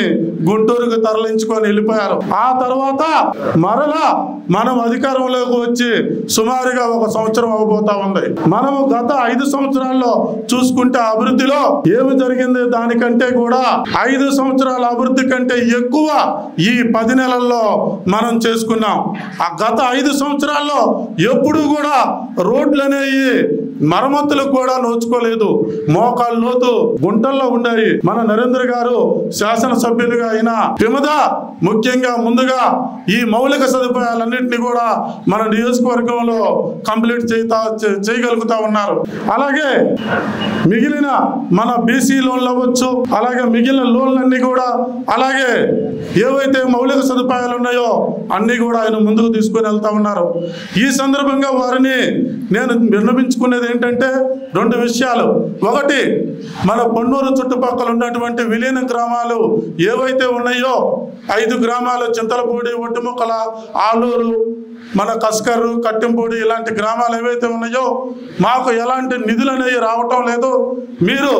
గుంటూరుకు తరలించుకొని వెళ్ళిపోయారు. ఆ తర్వాత మరలా మనం అధికారంలోకి వచ్చి సుమారుగా 1 సంవత్సరం అవబోతా ఉంది. మనము గత 5 సంవత్సరాల్లో చూసుకుంటే అభివృద్ధిలో ఏమి జరిగింది దానికంటే కూడా 5 సంవత్సరాల అభివృద్ధి కంటే ఎక్కువ ఈ 10 నెలల్లో మనం చేసుకున్నాం. ఆ గత 5 సంవత్సరాల్లో ఎప్పుడు కూడా రోడ్లు అనేవి మరమ్మతులకు కూడా నోచుకోలేదు. మోకాళ్ళ లోతు గుంటల్లో ఉన్నాయి. మన నరేంద్ర గారు శాసనసభ్యులుగా అయిన పిమద ముఖ్యంగా ముందుగా ఈ మౌలిక సదుపాయాలన్నింటినీ కూడా మన నియోజకవర్గంలో కంప్లీట్ చేయగలుగుతా ఉన్నారు. అలాగే మిగిలిన మన బీసీ లోన్లు అవ్వచ్చు, అలాగే మిగిలిన లోన్లన్నీ కూడా, అలాగే ఏవైతే మౌలిక సదుపాయాలు ఉన్నాయో అన్ని కూడా ఆయన ముందుకు తీసుకొని వెళ్తా ఉన్నారు. ఈ సందర్భంగా వారిని నేను విన్నపించుకునేది ఏంటంటే 2 విషయాలు. ఒకటి, మన పొన్నూరు చుట్టుపక్కల ఉన్నటువంటి విలీన గ్రామాలు ఏవైతే ఉన్నాయో 5 గ్రామాలు, చింతలపూడి, ఒట్టిముక్కల, ఆలూరు, మన కస్కర్రు, కట్టింపూడి, ఇలాంటి గ్రామాలు ఏవైతే ఉన్నాయో మాకు ఎలాంటి నిధులు అనేవి రావటం లేదు. మీరు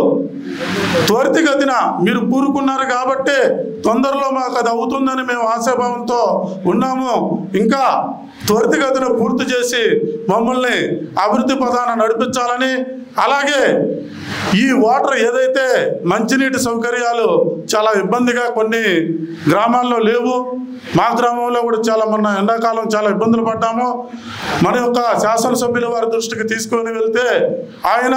త్వరితగతిన మీరు కూరుకున్నారు కాబట్టి తొందరలో మాకు అది అవుతుందని మేము ఆశాభావంతో ఉన్నాము. ఇంకా త్వరితగతిన పూర్తి చేసి మమ్మల్ని అభివృద్ధి పదాన నడిపించాలని, అలాగే ఈ వాటర్ ఏదైతే మంచినీటి సౌకర్యాలు చాలా ఇబ్బందిగా కొన్ని గ్రామాల్లో లేవు. మా గ్రామంలో కూడా చాలా మొన్న ఎండాకాలం చాలా ఇబ్బందులు పడ్డాము. మన యొక్క శాసనసభ్యుల వారి దృష్టికి తీసుకొని వెళ్తే ఆయన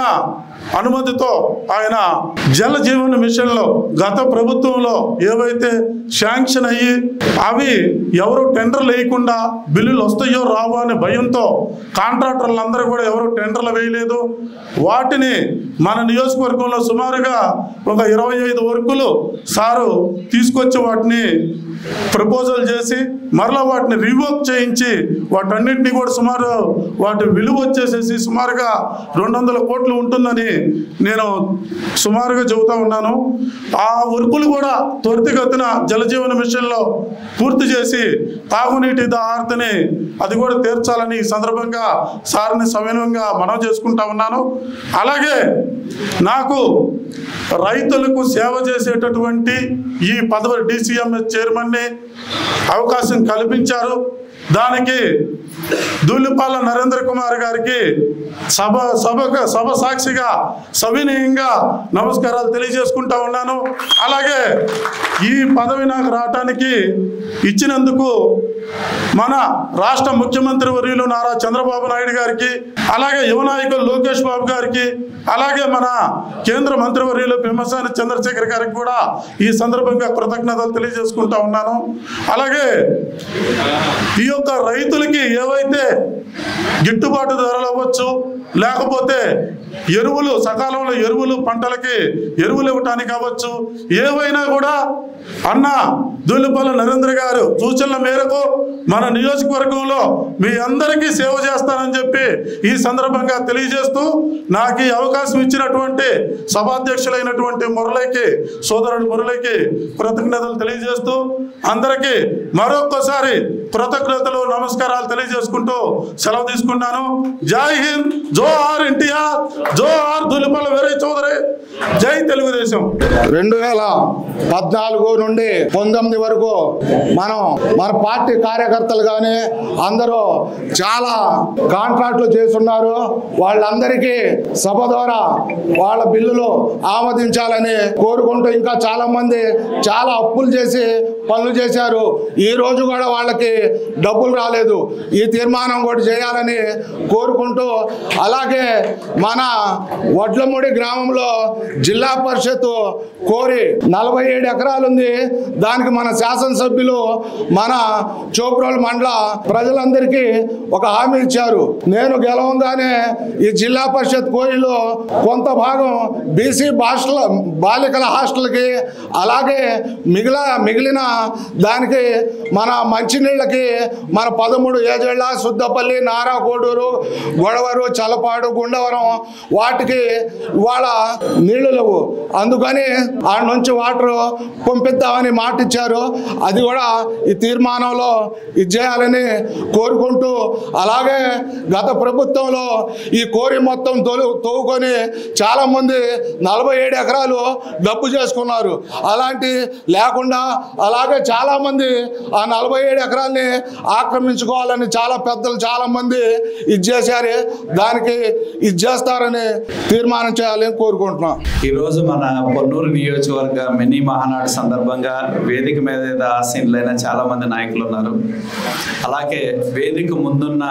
అనుమతితో ఆయన జల జీవన మిషన్లో గత ప్రభుత్వంలో ఏవైతే శాంక్షన్ అయ్యి అవి ఎవరు టెండర్లు వేయకుండా బిల్లులు వస్తాయో రావో అనే భయంతో కాంట్రాక్టర్లు అందరూ కూడా ఎవరు టెండర్లు వేయలేదు. వాటిని మన నియోజకవర్గంలో సుమారుగా ఒక 25 వర్కులు సారు తీసుకొచ్చి వాటిని ప్రపోజల్ చేసి మరలా వాటిని రివోక్ చేయించి వాటన్నింటినీ కూడా సుమారు వాటి విలువ వచ్చేసేసి సుమారుగా 200 కోట్లు ఉంటుందని నేను సుమారుగా చెబుతా ఉన్నాను. ఆ వర్కులు కూడా త్వరితగతిన జలజీవన మిషన్లో పూర్తి చేసి తాగునీటి ఆర్తిని అది కూడా తీర్చాలని ఈ సందర్భంగా సార్ని సవినయంగా మనవి చేసుకుంటా ఉన్నాను. అలాగే నాకు రైతులకు సేవ చేసేటటువంటి ఈ పదవి డిసిఎంఎస్ చైర్మన్ని అవకాశం కల్పించారు. దానికి దూలిపాల నరేంద్ర కుమార్ గారికి సభ సాక్షిగా సవినయంగా నమస్కారాలు తెలియజేసుకుంటా ఉన్నాను. అలాగే ఈ పదవి నాకు రావటానికి ఇచ్చినందుకు మన రాష్ట్ర ముఖ్యమంత్రి వర్యులు నారా చంద్రబాబు నాయుడు గారికి, అలాగే యువ నాయకులు లోకేష్ బాబు గారికి, అలాగే మన కేంద్ర మంత్రివర్యులు పెమ్మసాని చంద్రశేఖర్ గారికి కూడా ఈ సందర్భంగా కృతజ్ఞతలు తెలియజేసుకుంటా ఉన్నాను. అలాగే ఈ యొక్క రైతులకి ఏవైతే గిట్టుబాటు ధరలు అవ్వచ్చు, లేకపోతే ఎరువులు సకాలంలో ఎరువులు పంటలకి ఎరువులు ఇవ్వటానికి అవ్వచ్చు, ఏవైనా కూడా అన్న దూలిపాల నరేంద్ర గారు సూచనల మేరకు మన నియోజకవర్గంలో మీ అందరికీ సేవ చేస్తానని చెప్పి ఈ సందర్భంగా తెలియజేస్తూ నాకు ఈ అవకాశం ఇచ్చినటువంటి సభాధ్యక్షులైనటువంటి మురళికి, సోదరుడు మురళికి కృతజ్ఞతలు తెలియజేస్తూ అందరికీ మరొక్కసారి కృతజ్ఞతలు నమస్కారాలు తెలియజేసుకుంటూ సెలవు తీసుకున్నాను. జై హింద్. జోహార్ ఎన్టీఆర్, జోహార్ ధూళిపాల వీరయ్య చౌదరి, జై తెలుగుదేశం. 2014 నుండి 19 వరకు మన పార్టీ కార్యకర్తలు కానీ అందరూ చాలా కాంట్రాక్టులు చేస్తున్నారు. వాళ్ళందరికీ సభ ద్వారా వాళ్ళ బిల్లులు ఆమోదించాలని కోరుకుంటూ, ఇంకా చాలా మంది చాలా అప్పులు చేసి పనులు చేశారు. ఈ రోజు కూడా వాళ్ళకి డబ్బులు రాలేదు. ఈ తీర్మానం కూడా చేయాలని కోరుకుంటూ, అలాగే మన వడ్లమూడి గ్రామంలో జిల్లా పరిషత్ కోరి 47 ఎకరాలు ఉంది. దానికి మన శాసనసభ్యులు మన చోప్రోలు మండల ప్రజలందరికీ ఒక హామీ ఇచ్చారు. నేను గెలవంగానే ఈ జిల్లా పరిషత్ కోరిలో కొంత భాగం బీసీ బాలికల హాస్టల్కి, అలాగే మిగిలిన దానికి మన మంచినీళ్ళకి మన 13 ఏజేళ్ల సుద్దపల్లి, నారా కోడూరు, గొడవరు, చలపాడు, గుండవరం వాటికి ఇవాళ నీళ్లు లేవు. అందుకని ఆడ నుంచి వాటర్ పంపిద్దామని మాట ఇచ్చారు. అది కూడా ఈ తీర్మానంలో ఇచ్చేయాలని కోరుకుంటూ, అలాగే గత ప్రభుత్వంలో ఈ కోరి మొత్తం తవ్వుకొని చాలా మంది 47 ఎకరాలు డబ్బు చేసుకున్నారు. అలాంటి లేకుండా అలాగే చాలా మంది ఆ 47 ఎకరాల్ని ఆక్రమించుకోవాలని చాలా పెద్దలు చాలా మంది ఇచ్చేసారు. దానికి ఇచ్చేస్తారని తీర్మానం చేయాలని కోరుకుంటున్నాం. ఈరోజు మన పొన్నూరు నియోజకవర్గ మినీ మహానాడు సందర్భంగా వేదిక మీద ఆసీనులైన చాలా మంది నాయకులు ఉన్నారు. అలాగే వేదిక ముందున్న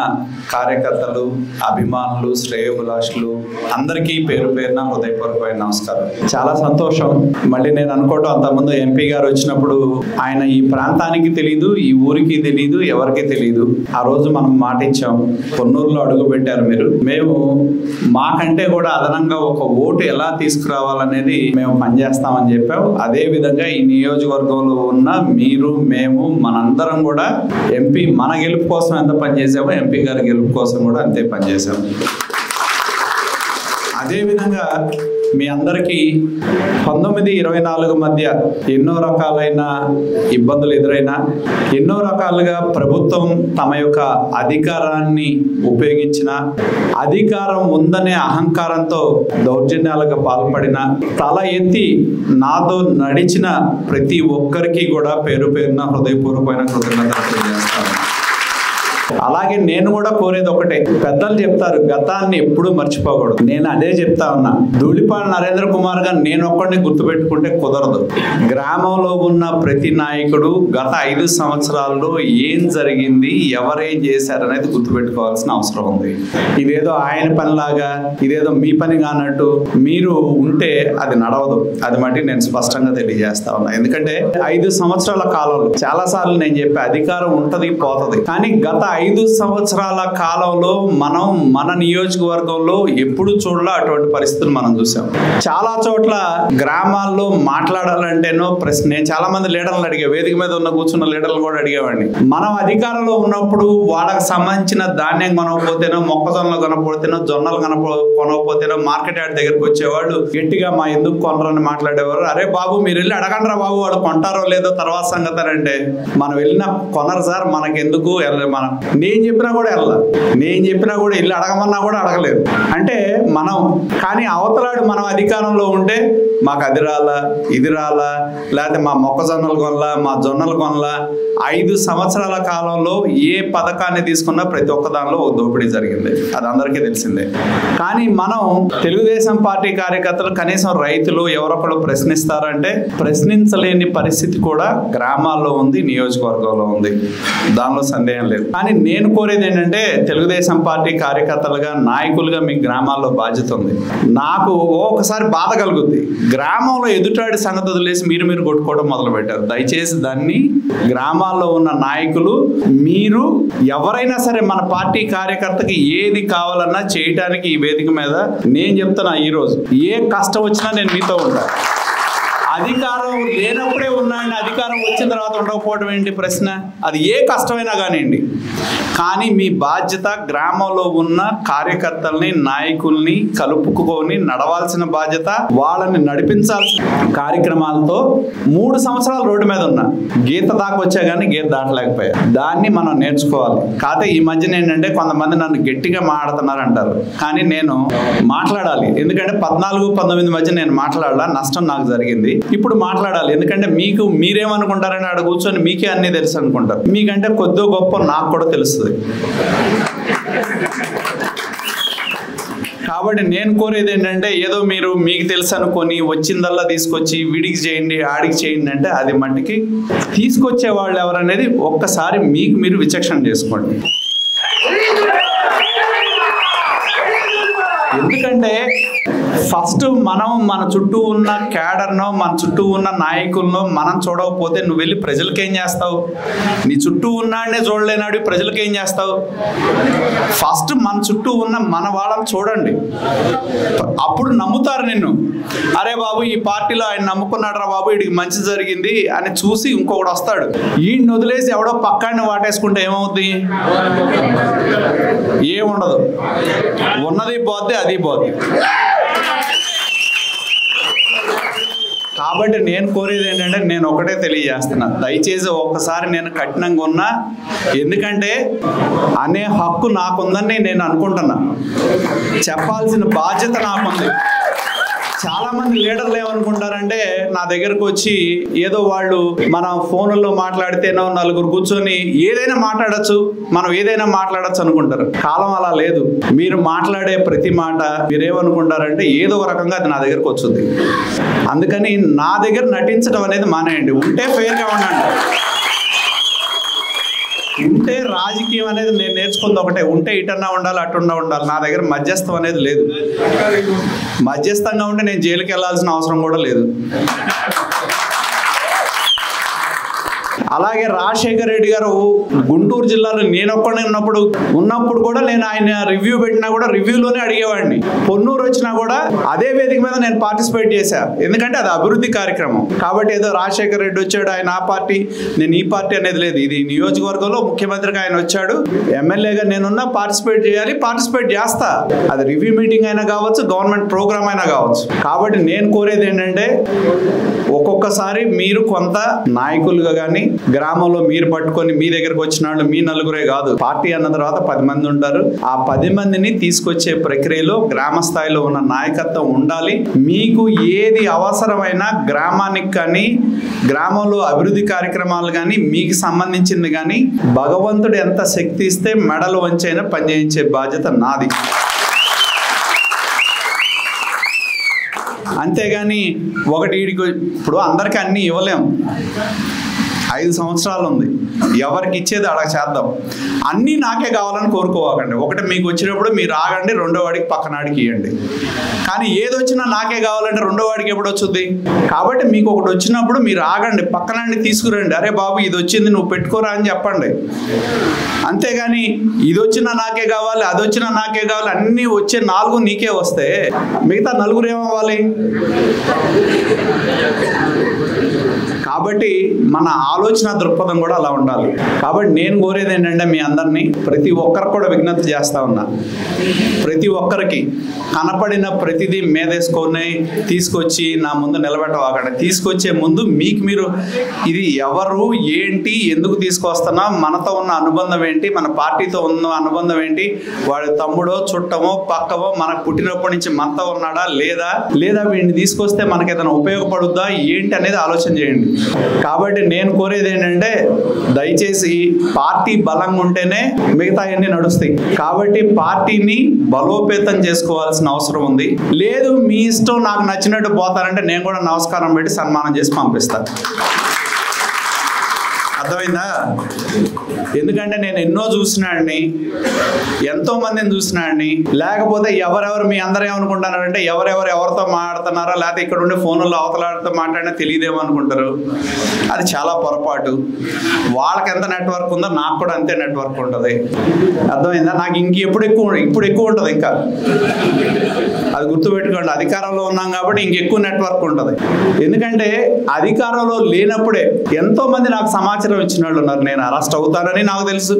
కార్యకర్తలు, అభిమానులు, శ్రేయోభిలాషులు అందరికీ పేరు పేరున హృదయపూర్వకమైన నమస్కారం. చాలా సంతోషం. మళ్ళీ నేను అనుకోవటం, అంతకుముందు ఎంపీ గారు వచ్చినప్పుడు ఆయన ఈ ప్రాంతానికి తెలియదు, ఈ ఊరికి తెలియదు, ఎవరికి తెలియదు. ఆ రోజు మనం మాట ఇచ్చాం, పొన్నూరులో అడుగు పెట్టారు మీరు, మేము మాకంటే కూడా అదనంగా ఒక ఓటు ఎలా తీసుకురావాలనేది మేము పనిచేస్తామని చెప్పాం. అదే విధంగా ఈ నియోజకవర్గంలో ఉన్న మీరు, మేము, మనందరం కూడా ఎంపీ మన గెలుపు కోసం ఎంత పనిచేసామో ఎంపీ గారి గెలుపు కోసం కూడా అంతే పనిచేసాము. అదేవిధంగా మీ అందరికీ 19-24 మధ్య ఎన్నో రకాలైన ఇబ్బందులు ఎదురైనా, ఎన్నో రకాలుగా ప్రభుత్వం తమ యొక్క అధికారాన్ని ఉపయోగించిన, అధికారం ఉందనే అహంకారంతో దౌర్జన్యాలకు పాల్పడిన, తల ఎత్తి నాతో నడిచిన ప్రతి ఒక్కరికి కూడా పేరు పేరున హృదయపూర్వకమైన కృతజ్ఞతలు తెలియజేస్తాను. అలాగే నేను కూడా కోరేది ఒకటే, పెద్దలు చెప్తారు గతాన్ని ఎప్పుడూ మర్చిపోకూడదు. నేను అదే చెప్తా ఉన్నా. ధూళిపాల నరేంద్ర కుమార్ గారు నేను ఒక్కడిని గుర్తుపెట్టుకుంటే కుదరదు. గ్రామంలో ఉన్న ప్రతి నాయకుడు గత 5 సంవత్సరాల్లో ఏం జరిగింది, ఎవరేం చేశారనేది గుర్తుపెట్టుకోవాల్సిన అవసరం ఉంది. ఇదేదో ఆయన పనిలాగా, ఇదేదో మీ పని కానట్టు మీరు ఉంటే అది నడవదు. అది మట్టి నేను స్పష్టంగా తెలియజేస్తా ఉన్నా. ఎందుకంటే 5 సంవత్సరాల కాలంలో చాలాసార్లు నేను చెప్పే అధికారం ఉంటది, పోతుంది. కానీ గత 5 సంవత్సరాల కాలంలో మనం మన నియోజకవర్గంలో ఎప్పుడు చూడలే అటువంటి పరిస్థితులు మనం చూసాం. చాలా చోట్ల గ్రామాల్లో మాట్లాడాలంటేనో నేను చాలా మంది లీడర్లు అడిగా, వేదిక మీద ఉన్న కూర్చున్న లీడర్లు కూడా అడిగేవాడిని. మనం అధికారంలో ఉన్నప్పుడు వాళ్ళకి సంబంధించిన ధాన్యం కొనకపోతేనో, మొక్కజొన్నలు కొనకపోతేనో, జొన్నలు కొనకపోతేనో మార్కెట్ యార్డ్ దగ్గరికి వచ్చేవాళ్ళు గట్టిగా మా ఎందుకు కొనరని మాట్లాడేవారు. అరే బాబు మీరు వెళ్ళి అడగండ్రా బాబు, వాడు కొంటారో లేదో తర్వాత సంగతి అంటే, మనం వెళ్ళినా కొనరు సార్, మనకెందుకు మనం నేను చెప్పినా కూడా వెళ్ళాలి, నేను చెప్పినా కూడా ఇల్లు అడగమన్నా కూడా అడగలేదు అంటే మనం. కానీ అవతలాడు మనం అధికారంలో ఉంటే మాకు అది రాలా, ఇది రాలా, లేకపోతే మా మొక్కజొన్నలు కొనలా, మా జొన్నలు కొనలా. 5 సంవత్సరాల కాలంలో ఏ పథకాన్ని తీసుకున్నా ప్రతి ఒక్క దానిలో ఒక దోపిడీ జరిగింది, అది అందరికీ తెలిసిందే. కానీ మనం తెలుగుదేశం పార్టీ కార్యకర్తలు కనీసం రైతులు ఎవరొకరు ప్రశ్నిస్తారంటే ప్రశ్నించలేని పరిస్థితి కూడా గ్రామాల్లో ఉంది, నియోజకవర్గంలో ఉంది, దానిలో సందేహం లేదు. కానీ నేను కోరేది ఏంటంటే తెలుగుదేశం పార్టీ కార్యకర్తలుగా, నాయకులుగా మీ గ్రామాల్లో బాధ్యత ఉంది. నాకు ఒకసారి బాధ కలుగుద్ది, గ్రామంలో ఎదుటాడి సంగతి వదిలేసి మీరు కొట్టుకోవడం మొదలు పెట్టారు. దయచేసి దాన్ని గ్రామాల్లో ఉన్న నాయకులు, మీరు ఎవరైనా సరే మన పార్టీ కార్యకర్తకి ఏది కావాలన్నా చేయటానికి ఈ వేదిక మీద నేను చెప్తున్నా, ఈరోజు ఏ కష్టం వచ్చినా నేను మీతో ఉంటాను. అధికారం లేనప్పుడే ఉన్నాండి, అధికారం వచ్చిన తర్వాత ఉండకపోవడం ఏంటి ప్రశ్న? అది ఏ కష్టమైనా కానివ్వండి. కానీ మీ బాధ్యత గ్రామంలో ఉన్న కార్యకర్తల్ని, నాయకుల్ని కలుపుకొని నడవాల్సిన బాధ్యత, వాళ్ళని నడిపించాల్సిన కార్యక్రమాలతో 3 సంవత్సరాలు రోడ్డు మీద ఉన్నా. గీత దాకా వచ్చా కానీ గీత దాటలేకపోయా. దాన్ని మనం నేర్చుకోవాలి. కాకపోతే ఈ మధ్యన ఏంటంటే కొంతమంది నన్ను గట్టిగా మాట్లాడుతున్నారు అంటారు, కానీ నేను మాట్లాడాలి. ఎందుకంటే 14-19 మధ్య నేను మాట్లాడాల, నష్టం నాకు జరిగింది. ఇప్పుడు మాట్లాడాలి. ఎందుకంటే మీరేమనుకుంటారని ఆడ కూర్చొని మీకే అన్నీ తెలుసు అనుకుంటారు. మీకంటే కొద్దో గొప్ప నాకు కూడా తెలుస్తుంది. కాబట్టి నేను కోరేది ఏంటంటే ఏదో మీకు తెలుసు అనుకొని వచ్చిందల్లా తీసుకొచ్చి వీడికి చేయండి, ఆడికి చేయండి అంటే అది మట్టికి తీసుకొచ్చే వాళ్ళు ఎవరనేది ఒక్కసారి మీరు విచక్షణ చేసుకోండి. ఎందుకంటే ఫస్ట్ మనం మన చుట్టూ ఉన్న క్యాడర్నో, మన చుట్టూ ఉన్న నాయకులను మనం చూడకపోతే నువ్వు వెళ్ళి ప్రజలకేం చేస్తావు? నీ చుట్టూ ఉన్నాడనే చూడలేనాడు ప్రజలకేం చేస్తావు? ఫస్ట్ మన చుట్టూ ఉన్న మన వాళ్ళని చూడండి, అప్పుడు నమ్ముతారు నిన్ను. అరే బాబు ఈ పార్టీలో ఆయన నమ్ముకున్నాడు రా బాబు, వీడికి మంచి జరిగింది అని చూసి ఇంకొకటి వస్తాడు. వీడిని వదిలేసి ఎవడో పక్కాన్ని వాటేసుకుంటే ఏమవుద్ది? ఏముండదు. ఉన్నది పోద్ది, అది పోద్ది. కాబట్టి నేను కోరేది ఏంటంటే నేను ఒకటే తెలియజేస్తున్నా, దయచేసి ఒక్కసారి నేను కఠినంగా ఉన్నా, ఎందుకంటే అనే హక్కు నాకుందని నేను అనుకుంటున్నా. చెప్పాల్సిన బాధ్యత నాకుంది. చాలా మంది లీడర్లు ఏమనుకుంటారంటే నా దగ్గరకు వచ్చి ఏదో వాళ్ళు మన ఫోన్లలో మాట్లాడితేనో నలుగురు కూర్చొని ఏదైనా మాట్లాడచ్చు, మనం ఏదైనా మాట్లాడచ్చు అనుకుంటారు. కాలం అలా లేదు. మీరు మాట్లాడే ప్రతి మాట మీరేమనుకుంటారంటే ఏదో ఒక రకంగా అది నా దగ్గరకు వచ్చింది. అందుకని నా దగ్గర నటించడం అనేది మానేయండి. ఉంటే ఫెయిర్గా ఉండండి. ఉంటే రాజకీయం అనేది నేను నేర్చుకుంది ఒకటే, ఉంటే ఇటన్నా ఉండాలి, అటున్నా ఉండాలి. నా దగ్గర మధ్యస్థం అనేది లేదు. మధ్యస్థంగా ఉంటే నేను జైలుకి వెళ్ళాల్సిన అవసరం కూడా లేదు. అలాగే రాజశేఖర రెడ్డి గారు గుంటూరు జిల్లాలో నేను ఒక్కడే ఉన్నప్పుడు కూడా నేను ఆయన రివ్యూ పెట్టినా కూడా రివ్యూలోనే అడిగేవాడిని. పొన్నూరు వచ్చినా కూడా అదే వేదిక మీద నేను పార్టిసిపేట్ చేశా, ఎందుకంటే అది అభివృద్ధి కార్యక్రమం. కాబట్టి ఏదో రాజశేఖర రెడ్డి వచ్చాడు, ఆయన ఆ పార్టీ, నేను ఈ పార్టీ అనేది లేదు. ఇది నియోజకవర్గంలో ముఖ్యమంత్రిగా ఆయన వచ్చాడు, ఎమ్మెల్యేగా నేనున్నా, పార్టిసిపేట్ చేయాలి, పార్టిసిపేట్ చేస్తా. అది రివ్యూ మీటింగ్ అయినా కావచ్చు, గవర్నమెంట్ ప్రోగ్రామ్ అయినా కావచ్చు. కాబట్టి నేను కోరేది ఏంటంటే ఒక్కొక్కసారి మీరు కొంత నాయకులుగా కానీ గ్రామంలో మీరు పట్టుకొని మీ దగ్గరకు వచ్చిన వాళ్ళు మీ నలుగురే కాదు, పార్టీ అన్న తర్వాత 10 మంది ఉంటారు. ఆ 10 మందిని తీసుకొచ్చే ప్రక్రియలో గ్రామ స్థాయిలో ఉన్న నాయకత్వం ఉండాలి. మీకు ఏది అవసరమైనా గ్రామానికి కానీ గ్రామంలో అభివృద్ధి కార్యక్రమాలు కానీ మీకు సంబంధించింది కానీ భగవంతుడు ఎంత శక్తి ఇస్తే మెడలు వంచైనా పనిచేయించే బాధ్యత నాది. అంతేగాని ఒకటి ఇప్పుడు అందరికీ అన్నీ ఇవ్వలేం. 5 సంవత్సరాలు ఉంది, ఎవరికి ఇచ్చేది అలా చేద్దాం. అన్నీ నాకే కావాలని కోరుకోవాకండి. ఒకటి మీకు వచ్చినప్పుడు మీరు ఆగండి, రెండో వాడికి పక్కనాడికి ఇవ్వండి. కానీ ఏది వచ్చినా నాకే కావాలంటే రెండో వాడికి ఎప్పుడు వచ్చుద్ది? కాబట్టి మీకు ఒకటి వచ్చినప్పుడు మీరు ఆగండి, పక్కనాడిని తీసుకురండి. అరే బాబు ఇది వచ్చింది నువ్వు పెట్టుకోరా అని చెప్పండి. అంతేగాని ఇది వచ్చినా నాకే కావాలి, అది వచ్చినా నాకే కావాలి, అన్నీ వచ్చే 4 నీకే వస్తే మిగతా 4 ఏమవ్వాలి? కాబట్టి మన ఆలోచన దృక్పథం కూడా అలా ఉండాలి. కాబట్టి నేను కోరేది ఏంటంటే మీ అందరినీ, ప్రతి ఒక్కరికి కూడా విజ్ఞప్తి చేస్తా ఉన్నా, ప్రతి ఒక్కరికి కనపడిన ప్రతిదీ మేదేసుకొని తీసుకొచ్చి నా ముందు నిలబెట్టవాకండి. తీసుకొచ్చే ముందు మీకు మీరు ఇది ఎవరు, ఏంటి, ఎందుకు తీసుకొస్తున్నా, మనతో ఉన్న అనుబంధం ఏంటి, మన పార్టీతో ఉన్న అనుబంధం ఏంటి, వాడి తమ్ముడో చుట్టమో పక్కవో మనకు పుట్టినప్పటి నుంచి మనతో ఉన్నాడా లేదా వీడిని తీసుకొస్తే మనకి ఏదైనా ఉపయోగపడుద్దా ఏంటి అనేది ఆలోచన చేయండి. కాబట్టి నేను కోరేది ఏంటంటే దయచేసి పార్టీ బలంగా ఉంటేనే మిగతా అన్ని నడుస్తాయి. కాబట్టి పార్టీని బలోపేతం చేసుకోవాల్సిన అవసరం ఉంది. లేదు మీ ఇష్టం నాకు నచ్చినట్టు పోతారంటే నేను కూడా నమస్కారం పెట్టి సన్మానం చేసి పంపిస్తాను. అర్థమైందా? ఎందుకంటే నేను ఎన్నో చూసినాడిని, ఎంతో మందిని చూసినాడిని. లేకపోతే ఎవరెవరు మీ అందరూ ఏమనుకుంటున్నారంటే ఎవరితో మాట్లాడుతున్నారో లేకపోతే ఇక్కడ ఉండే ఫోన్లో అవతలాడితో మాట్లాడినా తెలియదేమో అనుకుంటారు. అది చాలా పొరపాటు. వాళ్ళకి ఎంత నెట్వర్క్ ఉందో నాకు కూడా అంతే నెట్వర్క్ ఉంటుంది. అర్థమైందా? నాకు ఇప్పుడు ఎక్కువ ఉంటుంది. ఇంకా అది గుర్తుపెట్టుకోండి. అధికారంలో ఉన్నాం కాబట్టి ఇంకెక్కువ నెట్వర్క్ ఉంటుంది. ఎందుకంటే అధికారంలో లేనప్పుడే ఎంతో మంది నాకు సమాచారం ఇచ్చిన వాళ్ళు ఉన్నారు. నేను అరెస్ట్ అవుతానని నాకు తెలుసు,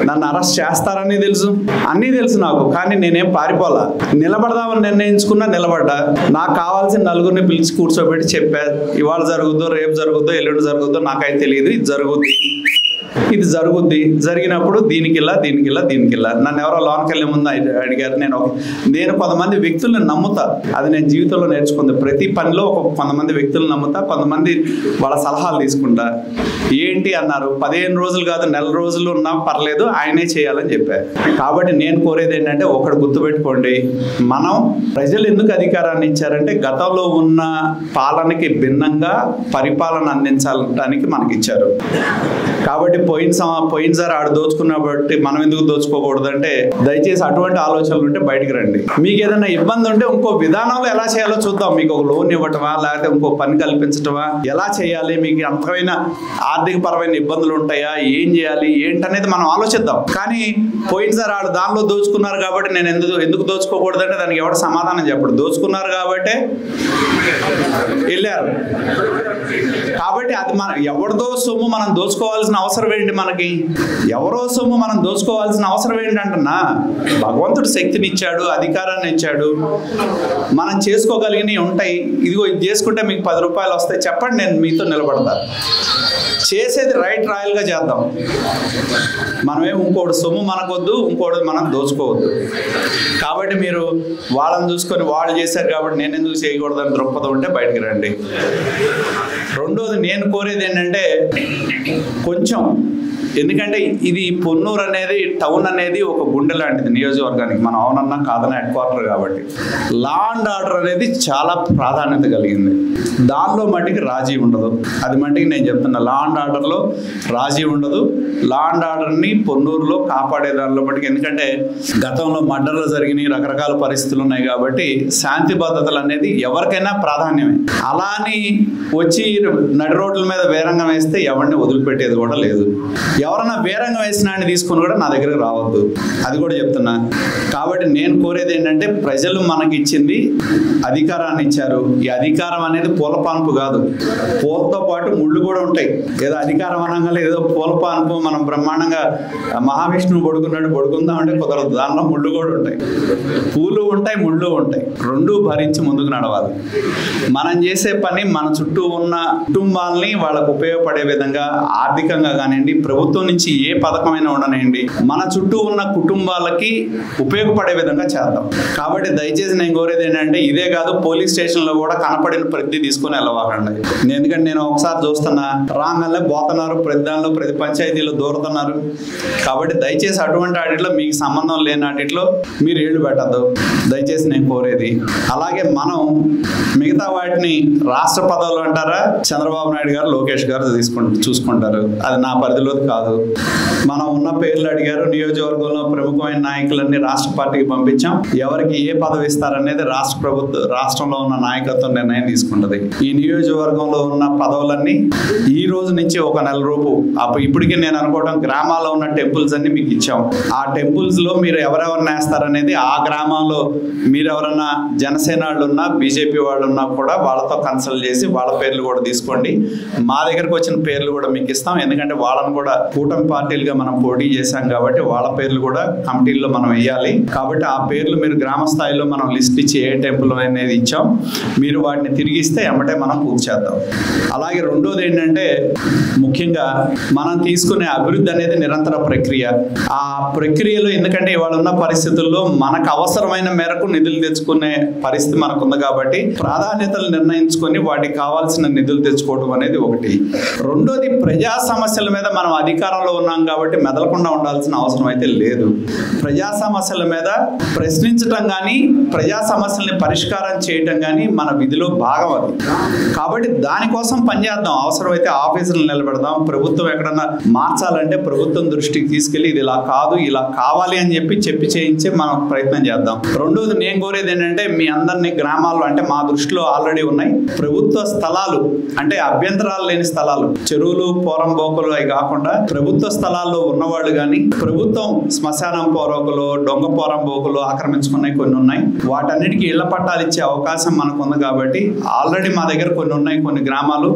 నన్ను అరెస్ట్ చేస్తారని తెలుసు, అన్నీ తెలుసు నాకు. కానీ నేనేం పారిపోలా. నిలబడదామని నిర్ణయించుకున్నా నిలబడ్డా. నాకు కావాల్సిన నలుగురిని పిలిచి కూర్చోబెట్టి చెప్పా, ఇవాళ జరుగుద్దో, రేపు జరుగుద్దో, ఎల్లుండి జరుగుద్దో నాకైతే తెలియదు, ఇది జరుగుద్ది. జరిగినప్పుడు దీనికిలా నన్ను ఎవరో లోనికి వెళ్ళే ముందు అడిగారు. నేను కొంతమంది వ్యక్తులను నమ్ముతా. అది నేను జీవితంలో నేర్చుకుంది. ప్రతి పనిలో కొంతమంది వ్యక్తులను నమ్ముతా, కొంతమంది వాళ్ళ సలహాలు తీసుకుంటా. ఏంటి అన్నారు, 15 రోజులు కాదు, నెల రోజులు ఉన్నా పర్లేదు, ఆయనే చేయాలని చెప్పారు. కాబట్టి నేను కోరేది ఏంటంటే ఒకటి గుర్తుపెట్టుకోండి, మనం ప్రజలు ఎందుకు అధికారాన్ని ఇచ్చారంటే గతంలో ఉన్న పాలనకి భిన్నంగా పరిపాలన అందించాలడానికి మనకి ఇచ్చారు. కాబట్టి పోయినసారి ఆడు దోచుకున్నబట్టి మనం ఎందుకు దోచుకోకూడదు అంటే దయచేసి అటువంటి ఆలోచనలు ఉంటే బయటికి రండి. మీకు ఏదైనా ఇబ్బంది ఉంటే ఇంకో విధానంలో ఎలా చేయాలో చూద్దాం. మీకు ఒక లోన్ ఇవ్వటమా, లేకపోతే ఇంకో పని కల్పించటమా, ఎలా చేయాలి, మీకు అంతమైన ఆర్థిక పరమైన ఇబ్బందులు ఉంటాయా, ఏం చేయాలి ఏంటనేది మనం ఆలోచిద్దాం. కానీ పోయినసారి ఆడు దానిలో దోచుకున్నారు కాబట్టి నేను ఎందుకు దోచుకోకూడదు అంటే దానికి ఎవరు సమాధానం చెప్పడు. దోచుకున్నారు కాబట్టి వెళ్ళారు. కాబట్టి అది ఎవరిదో సొమ్ము మనం దోచుకోవాల్సిన అవసరం ఏంటి? మనకి ఎవరో సొమ్ము మనం దోచుకోవాల్సిన అవసరం ఏంటంటున్నా? భగవంతుడు శక్తిని ఇచ్చాడు, అధికారాన్ని ఇచ్చాడు, మనం చేసుకోగలిగినవి ఉంటాయి. ఇదిగో ఇది చేసుకుంటే మీకు 10 రూపాయలు వస్తాయి, చెప్పండి, నేను మీతో నిలబడతా. చేసేది రైట్ రాయల్గా చేద్దాం. మనమే ఇంకోటి సొమ్ము మనకొద్దు, ఇంకోటి మనం దోచుకోవద్దు. కాబట్టి మీరు వాళ్ళని చూసుకొని వాళ్ళు చేశారు కాబట్టి నేను ఎందుకు చేయకూడదని దృక్పథం ఉంటే బయటికి రండి. రెండోది నేను కోరేది ఏంటంటే కొంచెం, ఎందుకంటే ఇది పొన్నూరు అనేది టౌన్ అనేది ఒక గుండె లాంటిది నియోజకవర్గానికి. మనం అవునన్నా కాదన్నా హెడ్ క్వార్టర్ కాబట్టి లా అండ్ ఆర్డర్ అనేది చాలా ప్రాధాన్యత కలిగింది. దానిలో మట్టికి రాజీ ఉండదు. అది మట్టికి నేను చెప్తున్నా, లా అండ్ ఆర్డర్లో రాజీ ఉండదు. లా అండ్ ఆర్డర్ని పొన్నూరులో కాపాడే దానిలో మట్టికి, ఎందుకంటే గతంలో మర్డర్లు జరిగినాయి, రకరకాల పరిస్థితులు ఉన్నాయి కాబట్టి శాంతి భద్రతలు అనేది ఎవరికైనా ప్రాధాన్యమే. అలా అని వచ్చి నడి రోడ్ల మీద వేరంగం వేస్తే ఎవరిని వదిలిపెట్టేది కూడా లేదు. ఎవరన్నా వేరంగం వేసిన ఆయన తీసుకుని కూడా నా దగ్గరకు రావద్దు, అది కూడా చెప్తున్నా. కాబట్టి నేను కోరేది ఏంటంటే ప్రజలు మనకి ఇచ్చింది అధికారాన్ని ఇచ్చారు. ఈ అధికారం అనేది పూలపాన్పు కాదు, పూలతో పాటు ముళ్ళు కూడా ఉంటాయి. ఏదో అధికారం అనగానే ఏదో పూలపాన్పు మనం బ్రహ్మాండంగా మహావిష్ణువు పడుకున్నాడు పడుకుందాం అంటే కుదరదు. దానిలో ముళ్ళు కూడా ఉంటాయి, పూలు ఉంటాయి, ముళ్ళు ఉంటాయి. రెండూ భరించి ముందుకు నడవాలి. మనం చేసే పని మన చుట్టూ ఉన్న కుటుంబాలని వాళ్ళకు ఉపయోగపడే విధంగా ఆర్థికంగా కానివ్వండి, ప్రభుత్వం నుంచి ఏ పథకమైనా ఉండనండి, మన చుట్టూ ఉన్న కుటుంబాలకి ఉపయోగపడే విధంగా చేద్దాం. కాబట్టి దయచేసి నేను కోరేది ఏంటంటే ఇదే కాదు, పోలీస్ స్టేషన్లో కూడా కనపడిన ప్రతి తీసుకుని వెళ్ళవాకండి. ఎందుకంటే నేను ఒకసారి చూస్తున్నా, రాగానే పోతున్నారు, ప్రతి దానిలో ప్రతి పంచాయతీలో దూరుతున్నారు. కాబట్టి దయచేసి అటువంటి వాటిలో మీకు సంబంధం లేని వాటిలో మీరు ఏళ్ళు పెట్టద్దు, దయచేసి నేను కోరేది. అలాగే మనం మిగతా వాటిని రాష్ట్ర పదవులు అంటారా, చంద్రబాబు నాయుడు గారు, లోకేష్ గారు చూసుకుంటారు. అది నా పరిధిలో కాదు. మనం ఉన్న పేర్లు అడిగారు, నియోజకవర్గంలో ప్రముఖమైన నాయకులన్నీ రాష్ట్ర పార్టీకి పంపించాం. ఎవరికి ఏ పదవి ఇస్తారనేది రాష్ట్రంలో ఉన్న నాయకత్వం నిర్ణయం తీసుకుంటది. ఈ నియోజకవర్గంలో ఉన్న పదవులన్నీ ఈ రోజు నుంచి ఒక నెల రూపు ఇప్పటికే నేను అనుకోవడం గ్రామాల్లో ఉన్న టెంపుల్స్ అన్ని మీకు ఇచ్చాం. ఆ టెంపుల్స్ లో మీరు ఎవరెవరిని వేస్తారనేది ఆ గ్రామంలో మీరు ఎవరన్నా జనసేన వాళ్ళు ఉన్నా, బీజేపీ వాళ్ళు ఉన్నా కూడా వాళ్ళతో కన్సల్ట్ చేసి వాళ్ళ పేర్లు కూడా తీసుకోండి. మా దగ్గరకు వచ్చిన పేర్లు కూడా మీకు ఇస్తాం. ఎందుకంటే వాళ్ళని కూడా కూటమి పార్టీలుగా మనం పోటీ చేశాం కాబట్టి వాళ్ళ పేర్లు కూడా కమిటీల్లో మనం వేయాలి. కాబట్టి ఆ పేర్లు మీరు గ్రామ స్థాయిలో మనం లిస్ట్ ఇచ్చి ఏ టెంపుల్ అనేది ఇచ్చాం, మీరు వాటిని తిరిగిస్తే ఎమ్మటే మనం పూర్తి చేద్దాం. అలాగే రెండోది ఏంటంటే ముఖ్యంగా మనం తీసుకునే అభివృద్ధి అనేది నిరంతర ప్రక్రియ. ఆ ప్రక్రియలో ఎందుకంటే ఇవాళ ఉన్న పరిస్థితుల్లో మనకు అవసరమైన మేరకు నిధులు తెచ్చుకునే పరిస్థితి మనకు ఉంది కాబట్టి ప్రాధాన్యతలు నిర్ణయించుకొని వాటికి కావాల్సిన నిధులు తెచ్చుకోవడం అనేది ఒకటి. రెండోది ప్రజా సమస్యల మీద మనం అధికారంలో ఉన్నాం కాబట్టి మెదలకుండా ఉండాల్సిన అవసరం అయితే లేదు. ప్రజా సమస్యల మీద ప్రశ్నించటం కానీ ప్రజా సమస్యల్ని పరిష్కారం చేయటం కానీ మన విధిలో భాగం అది. కాబట్టి దానికోసం పనిచేద్దాం. అవసరమైతే ఆఫీసులు నిలబెడదాం. ప్రభుత్వం ఎక్కడన్నా మార్చాలంటే ప్రభుత్వం దృష్టికి తీసుకెళ్లి ఇది ఇలా కాదు ఇలా కావాలి అని చెప్పి చేయించి మనం ప్రయత్నం చేద్దాం. రెండోది నేను కోరేది ఏంటంటే మీ అందరినీ గ్రామాల్లో అంటే మా దృష్టిలో ఆల్రెడీ ఉన్నాయి ప్రభుత్వ స్థలాలు అంటే అభ్యంతరాలు లేని స్థలాలు చెరువులు పోరంబోకులు అవి కాకుండా ప్రభుత్వ స్థలాల్లో ఉన్నవాళ్ళు కానీ ప్రభుత్వం శ్మశానం పోరోకులు దొంగ పోరంబోకులు ఆక్రమించుకున్నాయి కొన్ని ఉన్నాయి. వాటన్నిటికీ ఇళ్ల పట్టాలు ఇచ్చే అవకాశం మనకు ఉంది కాబట్టి ఆల్రెడీ మా దగ్గర కొన్ని ఉన్నాయి కొన్ని గ్రామాలు.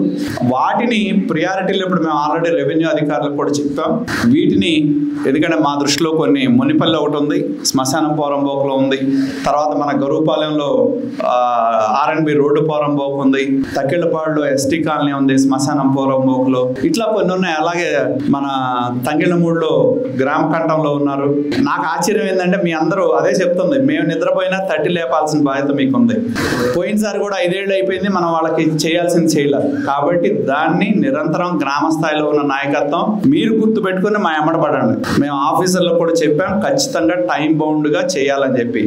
వాటిని ప్రియారిటీలు ఇప్పుడు మేము ఆల్రెడీ రెవెన్యూ అధికారులకు కూడా చెప్పాం. వీటిని ఎందుకంటే మా దృష్టిలో కొన్ని మునిపల్లి ఒకటి ఉంది, శ్మశానం పోరంబోకులో ఉంది, తర్వాత మన గరుపాలెంలో R&B రోడ్డు పోరంబోకు ఉంది, తక్కిళ్ళపాడులో ST కాలనీ ఉంది శ్మశానం పోరంబోకులో, ఇట్లా కొన్ని ఉన్నాయి. అలాగే మన తంగిళ్ళమూడిలో గ్రామ కంఠంలో ఉన్నారు. నాకు ఆశ్చర్యం ఏంటంటే మీ అందరూ అదే చెప్తుంది, మేము నిద్రపోయినా తట్టి లేపాల్సిన బాధ్యత మీకు ఉంది. పోయినసారి కూడా 5 ఏళ్ళు అయిపోయింది, మనం వాళ్ళకి చేయాల్సింది చేయలేదు. కాబట్టి దాన్ని నిరంతరం గ్రామ స్థాయిలో ఉన్న నాయకత్వం మీరు గుర్తు పెట్టుకుని మా ఎమ్మడపడండి. మేము ఆఫీసర్లకు కూడా చెప్పాం ఖచ్చితంగా టైం బౌండ్గా చేయాలని చెప్పి.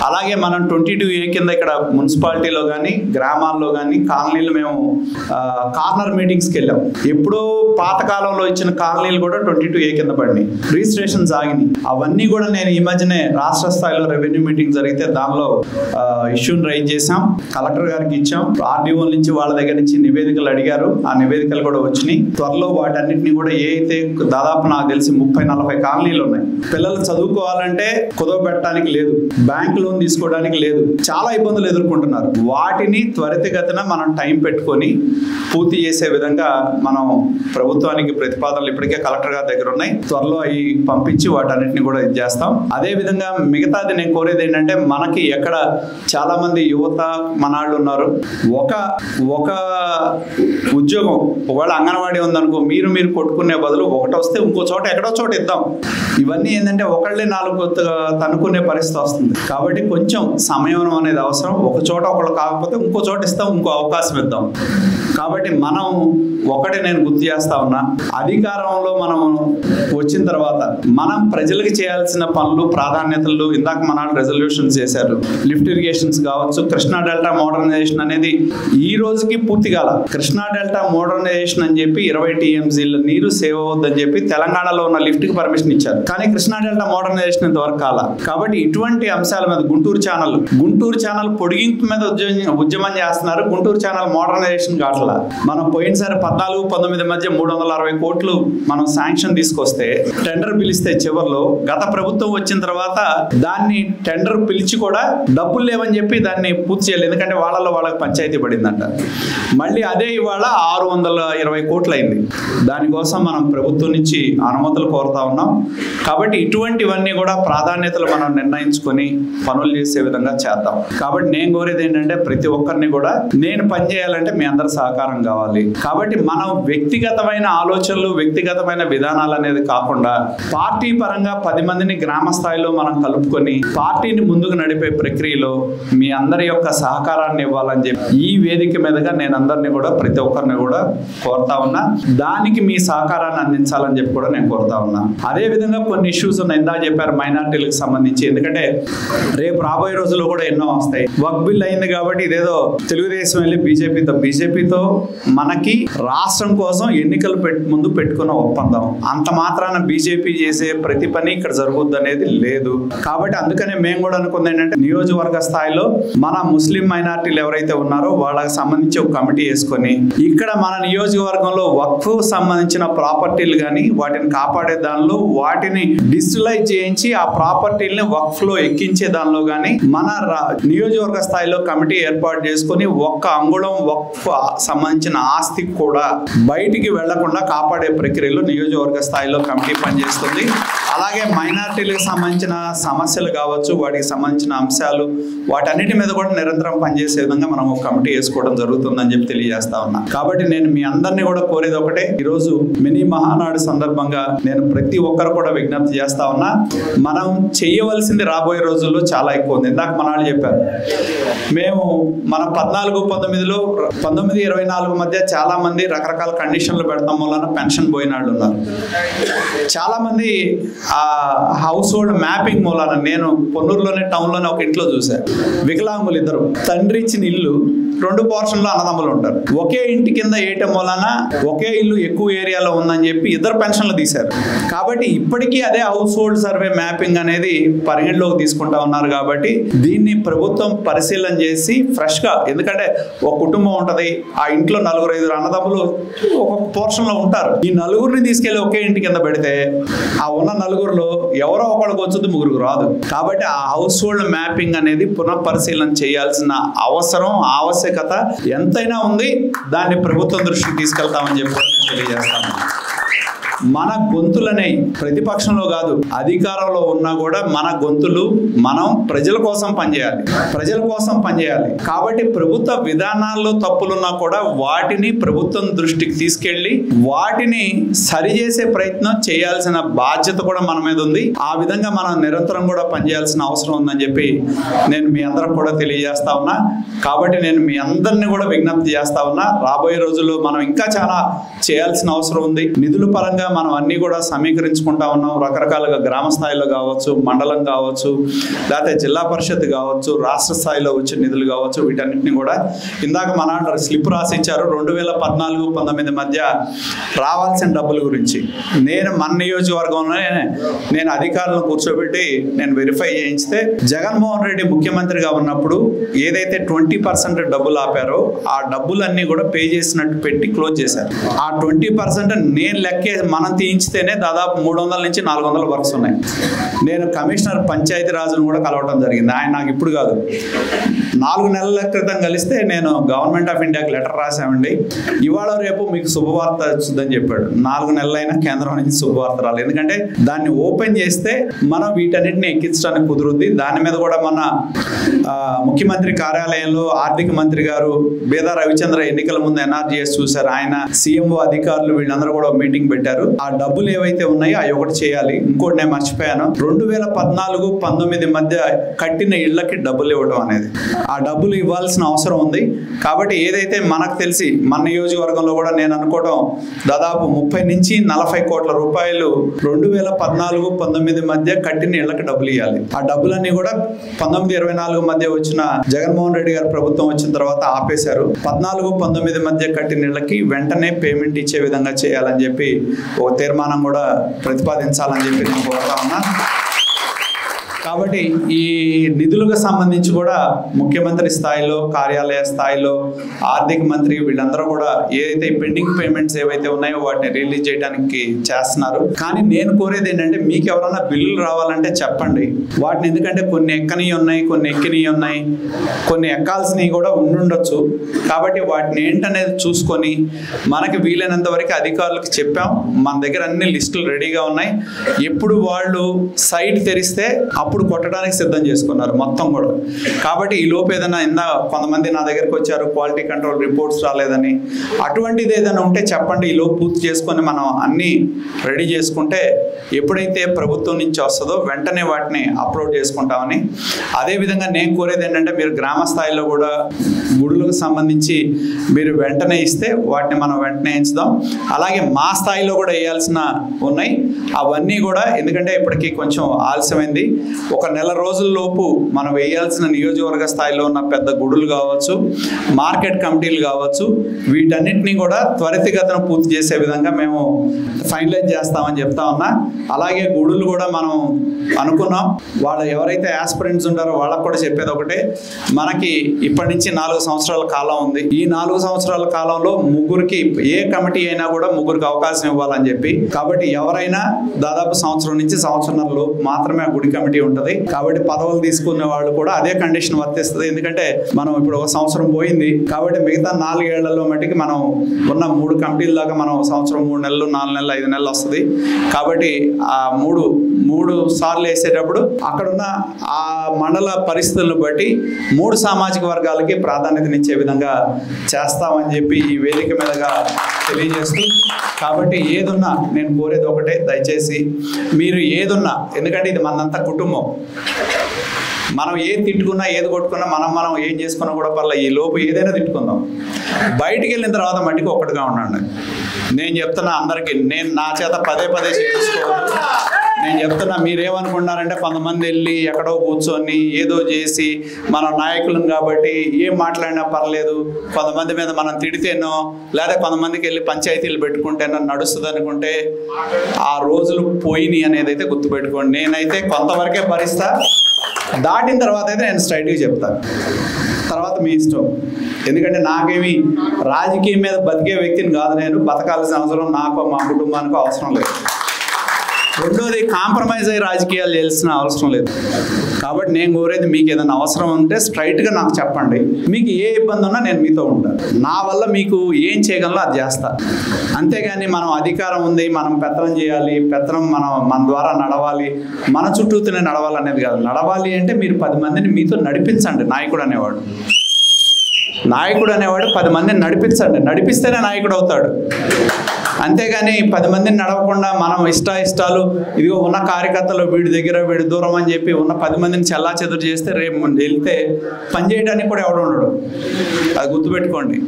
అలాగే మనం 22A కింద ఇక్కడ మున్సిపాలిటీలో కానీ గ్రామాల్లో కానీ కాలనీలు మేము కార్నర్ మీటింగ్స్కి వెళ్ళాం. ఎప్పుడో పాతకాలంలో ఇచ్చిన కాలనీలు కూడా 22A కింద పడినాయి, రిజిస్ట్రేషన్స్ ఆగినాయి. అవన్నీ కూడా నేను ఈ మధ్యనే రాష్ట్ర స్థాయిలో రెవెన్యూ మీటింగ్ జరిగితే దానిలో ఇష్యూని రైజ్ చేసాం, కలెక్టర్ గారికి ఇచ్చాం. RDO నుంచి వాళ్ళ దగ్గర నుంచి నివేదికలు అడిగారు, ఆ నివేదికలు కూడా వచ్చినాయి. త్వరలో వాటన్నిటిని కూడా ఏ అయితే దాదాపు నాకు తెలిసి 30-40 కాలనీలు ఉన్నాయి. పిల్లలు చదువుకోవాలంటే కుదవబెట్టడానికి లేదు, బ్యాంక్ లోన్ తీసుకోవడానికి లేదు, చాలా ఇబ్బందులు ఎదుర్కొంటున్నారు. వాటిని త్వరితగతిన మనం టైం పెట్టుకొని పూర్తి చేసే విధంగా మనం ప్రభుత్వానికి ప్రతిపాదనలు ఇప్పటికే కలెక్టర్ గారి దగ్గర ఉన్నాయి. త్వరలో అవి పంపించి వాటన్నిటిని కూడా ఇది చేస్తాం. అదే విధంగా మిగతాది నేను కోరేది ఏంటంటే మనకి ఎక్కడ చాలా మంది యువత మనాళ్ళు ఉన్నారు. ఒక ఉద్యోగం ఒకవేళ అంగన్వాడీ ఉందనుకో మీరు కొట్టుకునే బదులు ఒకటి వస్తే ఇంకో చోట ఎక్కడో చోట ఇద్దాం. ఇవన్నీ ఏంటంటే ఒకళ్ళే 4 తనుకునే పరిస్థితి వస్తుంది. కాబట్టి కొంచెం సమయం అనేది అవసరం. ఒక చోట ఒకళ్ళు కాకపోతే ఇంకో చోట ఇస్తాం, ఇంకో అవకాశం ఇద్దాం. కాబట్టి మనం ఒకటి నేను గుర్తు చేస్తా ఉన్నా, అధికారంలో మనం వచ్చిన తర్వాత మనం ప్రజలకు చేయాల్సిన పనులు ప్రాధాన్యతలు ఇందాక మన రెజల్యూషన్స్ చేశారు. లిఫ్ట్ ఇరిగేషన్స్ కావచ్చు, కృష్ణా డెల్టా మోడర్నైజేషన్ అనేది ఈ రోజుకి పూర్తి కాల. కృష్ణా డెల్టా మోడర్నైజేషన్ అని చెప్పి 20 TMCల నీరు సేవ్ అవుద్దని చెప్పి తెలంగాణలో ఉన్న లిఫ్ట్ కి పర్మిషన్ ఇచ్చారు. కానీ కృష్ణా డెల్టా మోడర్నైజేషన్ ఇంతవరకు కాల. కాబట్టి ఇటువంటి అంశాల మీద గుంటూరు ఛానల్ పొడిగింపు మీద ఉద్యమం చేస్తున్నారు. గుంటూరు ఛానల్ మోడర్నైజేషన్ కావట్లా. మనం పోయినసారి 14-19 మధ్య 360 కోట్లు మనం శాంక్షన్ తీసుకొస్తే టెండర్ పిలిస్తే చివరిలో గత ప్రభుత్వం వచ్చిన తర్వాత దాన్ని టెండర్ పిలిచి కూడా డబ్బులు లేవని చెప్పి దాన్ని పూర్తి చేయలేదు. ఎందుకంటే వాళ్ళకి పంచాయతీ పడిందంట. మళ్ళీ అదే ఇవాళ 620 కోట్లు అయింది. దానికోసం మనం ప్రభుత్వం నుంచి అనుమతులు కోరుతా ఉన్నాం. కాబట్టి ఇటువంటివన్నీ కూడా ప్రాధాన్యతలు మనం నిర్ణయించుకొని పనులు చేసే విధంగా చేద్దాం. కాబట్టి నేను కోరేది ఏంటంటే ప్రతి ఒక్కరిని కూడా నేను పని చేయాలంటే మీ అందరి సహకారం కావాలి. కాబట్టి మనం వ్యక్తిగతమైన ఆలోచనలు వ్యక్తిగతమైన విధానాలు అనేది కాకుండా పార్టీ పరంగా 10 మందిని గ్రామ స్థాయిలో మనం కలుపుకొని పార్టీని ముందుకు నడిపే ప్రక్రియలో మీ అందరి యొక్క సహకారాన్ని ఇవ్వాలని చెప్పి ఈ వేదిక మీదుగా నేను అందరినీ కూడా ప్రతి ఒక్కరిని కూడా కోరుతా ఉన్నా. దానికి మీ సహకారాన్ని అందించాలని చెప్పి కూడా నేను కోరుతా ఉన్నా. అదే విధంగా కొన్ని ఇష్యూస్ ఉన్నాయి, ఇందా చెప్పారు మైనార్టీలకు సంబంధించి. ఎందుకంటే రేపు రాబోయే రోజుల్లో కూడా ఎన్నో వస్తాయి. వక్ బిల్ అయింది కాబట్టి ఇదేదో తెలుగుదేశం వెళ్ళి బీజేపీతో మనకి రాష్ట్రం కోసం ఎన్నికలు ముందు పెట్టుకున్న ఒప్పందం. అంత మాత్రాన బీజేపీ చేసే ప్రతి పని ఇక్కడ జరుగుద్ది అనేది లేదు. కాబట్టి అందుకనే మేము కూడా అనుకుంది ఏంటంటే నియోజకవర్గ స్థాయిలో మన ముస్లిం మైనార్టీలు ఎవరైతే ఉన్నారో వాళ్ళకి సంబంధించి ఒక కమిటీ వేసుకొని ఇక్కడ మన నియోజకవర్గంలో వక్ఫ్ సంబంధించిన ప్రాపర్టీలు కానీ వాటిని కాపాడే దానిలో వాటిని డిజిటలైజ్ చేయించి ఆ ప్రాపర్టీలని వక్ఫ్ లో ఎక్కించే దానిలో కానీ మన నియోజకవర్గ స్థాయిలో కమిటీ ఏర్పాటు చేసుకుని ఒక్క అంగుళం వక్ఫ్ సంబంధించిన ఆస్తి కూడా బయటికి వెళ్లకుండా కాపాడే ప్రక్రియలో నియోజకవర్గ స్థాయిలో కమిటీ పనిచేస్తుంది. అలాగే మైనార్టీలకు సంబంధించిన సమస్యలు కావచ్చు, వాటికి సంబంధించిన అంశాలు వాటన్నిటి మీద కూడా నిరంతరం పనిచేసే విధంగా మనం ఒక కమిటీ వేసుకోవడం జరుగుతుందని చెప్పి తెలియజేస్తా ఉన్నా. కాబట్టి నేను మీ అందరినీ కూడా కోరేది ఒకటే, ఈరోజు మినీ మహానాడు సందర్భంగా నేను ప్రతి ఒక్కరు కూడా విజ్ఞప్తి చేస్తా ఉన్నా, మనం చేయవలసింది రాబోయే రోజుల్లో చాలా ఎక్కువ ఉంది. ఇందాక మన వాళ్ళు చెప్పారు, మేము మన 14-19లో 19-20 24 మధ్య చాలా మంది రకరకాల కండిషన్లు పెడతాం వలన పెన్షన్ పోయిన వాళ్ళు ఉన్నారు. చాలా మంది ఆ హౌస్ హోల్డ్ మ్యాపింగ్ మూలాన నేను పొన్నూరులోనే టౌన్లోనే ఒక ఇంట్లో చూశాను. వికలాంగులు ఇద్దరు, తండ్రి ఇచ్చిన ఇల్లు 2 పోర్షన్లో అన్నదమ్ములు ఉంటారు. ఒకే ఇంటి కింద వేయటం వలన ఒకే ఇల్లు ఎక్కువ ఏరియాలో ఉందని చెప్పి ఇద్దరు పెన్షన్లు తీశారు. కాబట్టి ఇప్పటికీ అదే హౌస్ హోల్డ్ సర్వే మ్యాపింగ్ అనేది పరిగణలోకి తీసుకుంటా ఉన్నారు. కాబట్టి దీన్ని ప్రభుత్వం పరిశీలన చేసి ఫ్రెష్గా, ఎందుకంటే ఒక కుటుంబం ఉంటుంది, ఆ ఇంట్లో 4-5 అన్నదమ్ములు ఒక పోర్షన్లో ఉంటారు. ఈ 4 తీసుకెళ్లి ఒకే ఇంటి కింద పెడితే ఆ ఉన్న 4లో ఎవరో ఒకరికి వచ్చుద్ది, 3 రాదు. కాబట్టి ఆ హౌస్ హోల్డ్ మ్యాపింగ్ అనేది పునఃపరిశీలన చేయాల్సిన అవసరం, ఆవశ్యకత ఎంతైనా ఉంది. దాన్ని ప్రభుత్వం దృష్టికి తీసుకెళ్తామని చెప్పి నేను తెలియజేస్తాను. మన గొంతులనే ప్రతిపక్షంలో కాదు, అధికారంలో ఉన్నా కూడా మన గొంతులు మనం ప్రజల కోసం పనిచేయాలి, ప్రజల కోసం పనిచేయాలి. కాబట్టి ప్రభుత్వ విధానాల్లో తప్పులున్నా కూడా వాటిని ప్రభుత్వం దృష్టికి తీసుకెళ్లి వాటిని సరిచేసే ప్రయత్నం చేయాల్సిన బాధ్యత కూడా మన మీద ఉంది. ఆ విధంగా మనం నిరంతరం కూడా పనిచేయాల్సిన అవసరం ఉందని చెప్పి నేను మీ అందరికి కూడా తెలియజేస్తా ఉన్నా. కాబట్టి నేను మీ అందరినీ కూడా విజ్ఞప్తి చేస్తా ఉన్నా, రాబోయే రోజుల్లో మనం ఇంకా చాలా చేయాల్సిన అవసరం ఉంది. నిధుల పరంగా మనం అన్ని కూడా సమీకరించుకుంటా ఉన్నాం. రకరకాలుగా గ్రామ స్థాయిలో కావచ్చు, మండలం కావచ్చు, లేకపోతే జిల్లా పరిషత్ కావచ్చు, రాష్ట్ర స్థాయిలో వచ్చే నిధులు కావచ్చు, వీటన్నిటిని కూడా ఇందాక మన స్లిప్ రాసిచ్చారు 2014-19 మధ్య రావాల్సిన డబ్బుల గురించి. నేను మన నియోజకవర్గంలోనే నేను అధికారులను కూర్చోబెట్టి నేను వెరిఫై చేయించితే జగన్మోహన్ రెడ్డి ముఖ్యమంత్రిగా ఉన్నప్పుడు ఏదైతే 20% డబ్బులు ఆపారో ఆ డబ్బులన్నీ కూడా పే చేసినట్టు పెట్టి క్లోజ్ చేశారు. ఆ 20% నేను లెక్కే మనం తీయించితేనే దాదాపు 300-400 వర్క్స్ ఉన్నాయి. నేను కమిషనర్ పంచాయతీ రాజును కూడా కలవటం జరిగింది. ఆయన నాకు ఇప్పుడు కాదు, 4 నెలల క్రితం కలిస్తే నేను గవర్నమెంట్ ఆఫ్ ఇండియాకి లెటర్ రాసామండి, ఇవాళ రేపు మీకు శుభవార్త వచ్చిందని చెప్పాడు. 4 నెలలైనా కేంద్రం నుంచి శుభవార్త రాలేదు. ఎందుకంటే దాన్ని ఓపెన్ చేస్తే మనం వీటన్నిటిని ఎక్కించడానికి కుదురుద్ది. దాని మీద కూడా మన ముఖ్యమంత్రి కార్యాలయంలో ఆర్థిక మంత్రి గారు బేదా రవిచంద్ర ఎన్నికల ముందు ఎన్ఆర్జీఎస్ చూశారు. ఆయన సీఎంఓ అధికారులు వీళ్ళందరూ కూడా మీటింగ్ పెట్టారు. ఆ డబ్బులు ఏవైతే ఉన్నాయో అవి ఒకటి చేయాలి. ఇంకోటి నేను మర్చిపోయాను, 2014-19 మధ్య కట్టిన ఇళ్లకి డబ్బులు ఇవ్వడం అనేది, ఆ డబ్బులు ఇవ్వాల్సిన అవసరం ఉంది. కాబట్టి ఏదైతే మనకు తెలిసి మన నియోజకవర్గంలో కూడా నేను అనుకోవడం దాదాపు 30-40 కోట్ల రూపాయలు 2014-19 మధ్య కట్టిన ఇళ్లకి డబ్బులు ఇవ్వాలి. ఆ డబ్బులన్నీ కూడా 19-24 మధ్య వచ్చిన జగన్మోహన్ రెడ్డి గారి ప్రభుత్వం వచ్చిన తర్వాత ఆపేశారు. 14-19 మధ్య కట్టిన ఇళ్లకి వెంటనే పేమెంట్ ఇచ్చే విధంగా చేయాలని చెప్పి ఒక తీర్మానం కూడా ప్రతిపాదించాలని చెప్పి నేను కోరుతా ఉన్నా. కాబట్టి ఈ నిధులకు సంబంధించి కూడా ముఖ్యమంత్రి స్థాయిలో, కార్యాలయ స్థాయిలో, ఆర్థిక మంత్రి వీళ్ళందరూ కూడా ఏదైతే పెండింగ్ పేమెంట్స్ ఏవైతే ఉన్నాయో వాటిని రిలీజ్ చేయడానికి చేస్తున్నారు. కానీ నేను కోరేది ఏంటంటే మీకు ఎవరైనా బిల్లులు రావాలంటే చెప్పండి వాటిని, ఎందుకంటే కొన్ని ఎక్కనివి ఉన్నాయి, కొన్ని ఎక్కినవి ఉన్నాయి, కొన్ని ఎక్కాల్సినవి కూడా ఉండుండొచ్చు. కాబట్టి వాటిని ఏంటనేది చూసుకొని మనకి వీలైనంత వరకు అధికారులకు చెప్పాం. మన దగ్గర అన్ని లిస్టులు రెడీగా ఉన్నాయి. ఎప్పుడు వాళ్ళు సైట్ తెరిస్తే అప్పుడు కొట్టడానికి సిద్ధం చేసుకున్నారు మొత్తం కూడా. కాబట్టి ఈ లోపు ఏదైనా కొంతమంది నా దగ్గరికి వచ్చారు క్వాలిటీ కంట్రోల్ రిపోర్ట్స్ రాలేదని, అటువంటిది ఏదైనా ఉంటే చెప్పండి. ఈ లోపు పూర్తి చేసుకొని మనం అన్నీ రెడీ చేసుకుంటే ఎప్పుడైతే ప్రభుత్వం నుంచి వస్తుందో వెంటనే వాటిని అప్లోడ్ చేసుకుంటామని. అదేవిధంగా నేను కోరేది ఏంటంటే మీరు గ్రామ స్థాయిలో కూడా గుడులకు సంబంధించి మీరు వెంటనే ఇస్తే వాటిని మనం వెంటనే ఎంచుదాం. అలాగే మా స్థాయిలో కూడా వేయాల్సిన ఉన్నాయి అవన్నీ కూడా, ఎందుకంటే ఇప్పటికీ కొంచెం ఆలస్యమైంది. ఒక నెల రోజుల్లోపు మనం వేయాల్సిన నియోజకవర్గ స్థాయిలో ఉన్న పెద్ద గుడులు కావచ్చు, మార్కెట్ కమిటీలు కావచ్చు, వీటన్నిటిని కూడా త్వరితగతిన పూర్తి చేసే విధంగా మేము ఫైనలైజ్ చేస్తామని చెప్తా ఉన్నా. అలాగే గుడులు కూడా మనం అనుకున్నాం, వాళ్ళు ఎవరైతే ఆస్పిరెంట్స్ ఉంటారో వాళ్ళకు కూడా చెప్పేది ఒకటే, మనకి ఇప్పటి నుంచి 4 సంవత్సరాల కాలం ఉంది. ఈ 4 సంవత్సరాల కాలంలో ముగ్గురికి, ఏ కమిటీ అయినా కూడా ముగ్గురికి అవకాశం ఇవ్వాలని చెప్పి. కాబట్టి ఎవరైనా దాదాపు సంవత్సరం నుంచి సంవత్సరంలో మాత్రమే ఆ గుడి కమిటీ ఉంటుంది. కాబట్టి పదవులు తీసుకునే వాళ్ళు కూడా అదే కండిషన్ వర్తిస్తుంది. ఎందుకంటే మనం ఇప్పుడు 1 సంవత్సరం పోయింది కాబట్టి మిగతా 4 ఏళ్లలో మట్టికి మనం ఉన్న 3 కమిటీల దాకా మనం సంవత్సరం 3 నెలలు, 4 నెలలు, 5 నెలలు వస్తుంది. కాబట్టి ఆ 3 సార్లు వేసేటప్పుడు అక్కడున్న ఆ మండల పరిస్థితులను బట్టి 3 సామాజిక వర్గాలకి ప్రాధాన్యతనిచ్చే విధంగా చేస్తామని చెప్పి ఈ వేదిక మీదగా తెలియజేస్తూ, కాబట్టి ఏదున్నా నేను కోరేది ఒకటే, దయచేసి మీరు ఏదున్నా, ఎందుకంటే ఇది మనంతా కుటుంబం, మనం ఏది తిట్టుకున్నా ఏది కొట్టుకున్నా మనం ఏం చేసుకున్నా కూడా పర్లేదు, ఈ లోపు ఏదైనా తిట్టుకుందాం. బయటికి వెళ్ళిన తర్వాత మట్టికి ఒక్కటిగా ఉండండి. నేను చెప్తున్నా అందరికీ, నేను నా చేత పదే చేయించుకోవద్దు. నేను చెప్తున్నా, మీరేమనుకుంటున్నారంటే కొంతమంది వెళ్ళి ఎక్కడో కూర్చొని ఏదో చేసి మన నాయకులను కాబట్టి ఏం మాట్లాడినా పర్లేదు, కొంతమంది మీద మనం తిడితేనో లేదా కొంతమందికి వెళ్ళి పంచాయతీలు పెట్టుకుంటేనో నడుస్తుంది అనుకుంటే ఆ రోజులు పోయినాయి అనేది అయితే గుర్తుపెట్టుకోండి. నేనైతే కొంతవరకే భరిస్తా, దాటిన తర్వాత అయితే నేను స్ట్రైట్గా చెప్తాను, తర్వాత మీ ఇష్టం. ఎందుకంటే నాకేమి రాజకీయం మీద బతికే వ్యక్తిని కాదు, నేను బతకాల్సిన అవసరం నాకు మా కుటుంబానికి అవసరం లేదు. రెండోది, కాంప్రమైజ్ అయ్యి రాజకీయాలు చేయాల్సిన అవసరం లేదు. కాబట్టి నేను కోరేది, మీకు ఏదైనా అవసరం ఉంటే స్ట్రైట్గా నాకు చెప్పండి. మీకు ఏ ఇబ్బంది ఉన్నా నేను మీతో ఉంటాను. నా వల్ల మీకు ఏం చేయగలనో అది చేస్తా. అంతేగాని మనం అధికారం ఉంది, మనం పెత్తనం చేయాలి, పెత్తనం మన ద్వారా నడవాలి, మన చుట్టూతోనే నడవాలి అనేది కాదు. నడవాలి అంటే మీరు 10 మందిని మీతో నడిపించండి. నాయకుడు అనేవాడు 10 మందిని నడిపించండి, నడిపిస్తేనే నాయకుడు అవుతాడు. అంతేగాని 10 మందిని నడవకుండా మనం ఇష్టాలు ఇదిగో ఉన్న కార్యకర్తలు వీడి దగ్గర వీడి దూరం అని చెప్పి ఉన్న 10 మందిని చెల్లా చెదురు చేస్తే రేపు వెళ్తే పని చేయడానికి కూడా ఎవడు ఉండడు. అది గుర్తుపెట్టుకోండి.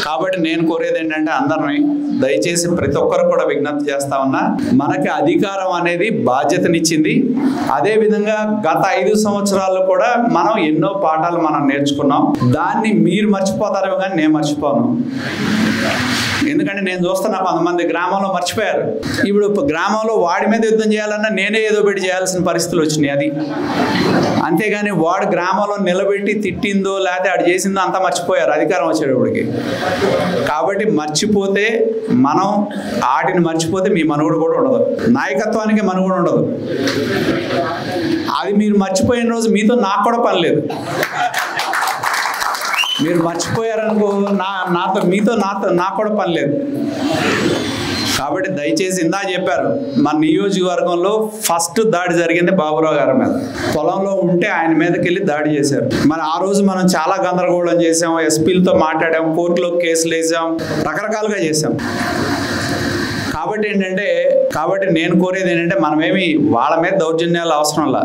కాబట్టి నేను కోరేది ఏంటంటే అందరినీ దయచేసి ప్రతి ఒక్కరు కూడా విజ్ఞప్తి చేస్తా ఉన్నా, మనకి అధికారం అనేది బాధ్యతనిచ్చింది. అదేవిధంగా గత 5 సంవత్సరాలు కూడా మనం ఎన్నో పాఠాలు మనం నేర్చుకున్నాం. దాన్ని మీరు మర్చిపోతారేమో కానీ నేను మర్చిపోను. ఎందుకంటే నేను చూస్తున్నా కొంతమంది గ్రామంలో మర్చిపోయారు. ఇప్పుడు గ్రామంలో వాడి మీద యుద్ధం చేయాలన్నా నేనే ఏదో పెట్టి చేయాల్సిన పరిస్థితులు వచ్చినాయి. అది అంతేగాని వాడు గ్రామంలో నిలబెట్టి తిట్టిందో లేకపోతే ఆడు చేసిందో అంతా మర్చిపోయారు అధికారం వచ్చేటప్పటికి. కాబట్టి మర్చిపోతే మనం ఆటిని మర్చిపోతే మీ మనుగడ కూడా ఉండదు, నాయకత్వానికి మనుగడ ఉండదు. అది మీరు మర్చిపోయిన రోజు మీతో నాకు కూడా పని లేదు. మీరు మర్చిపోయారనుకో మీతో నాకు కూడా పని లేదు. కాబట్టి దయచేసి ఇందా చెప్పారు, మన నియోజకవర్గంలో ఫస్ట్ దాడి జరిగింది బాబురావు గారి మీద. పొలంలో ఉంటే ఆయన మీదకి వెళ్ళి దాడి చేశారు. మరి ఆ రోజు మనం చాలా గందరగోళం చేసాం, ఎస్పీలతో మాట్లాడాం, కోర్టులో కేసులు వేసాం, రకరకాలుగా చేసాం. కాబట్టి నేను కోరేది ఏంటంటే, మనమేమి వాళ్ళ మీద దౌర్జన్యాలు అవసరంలా,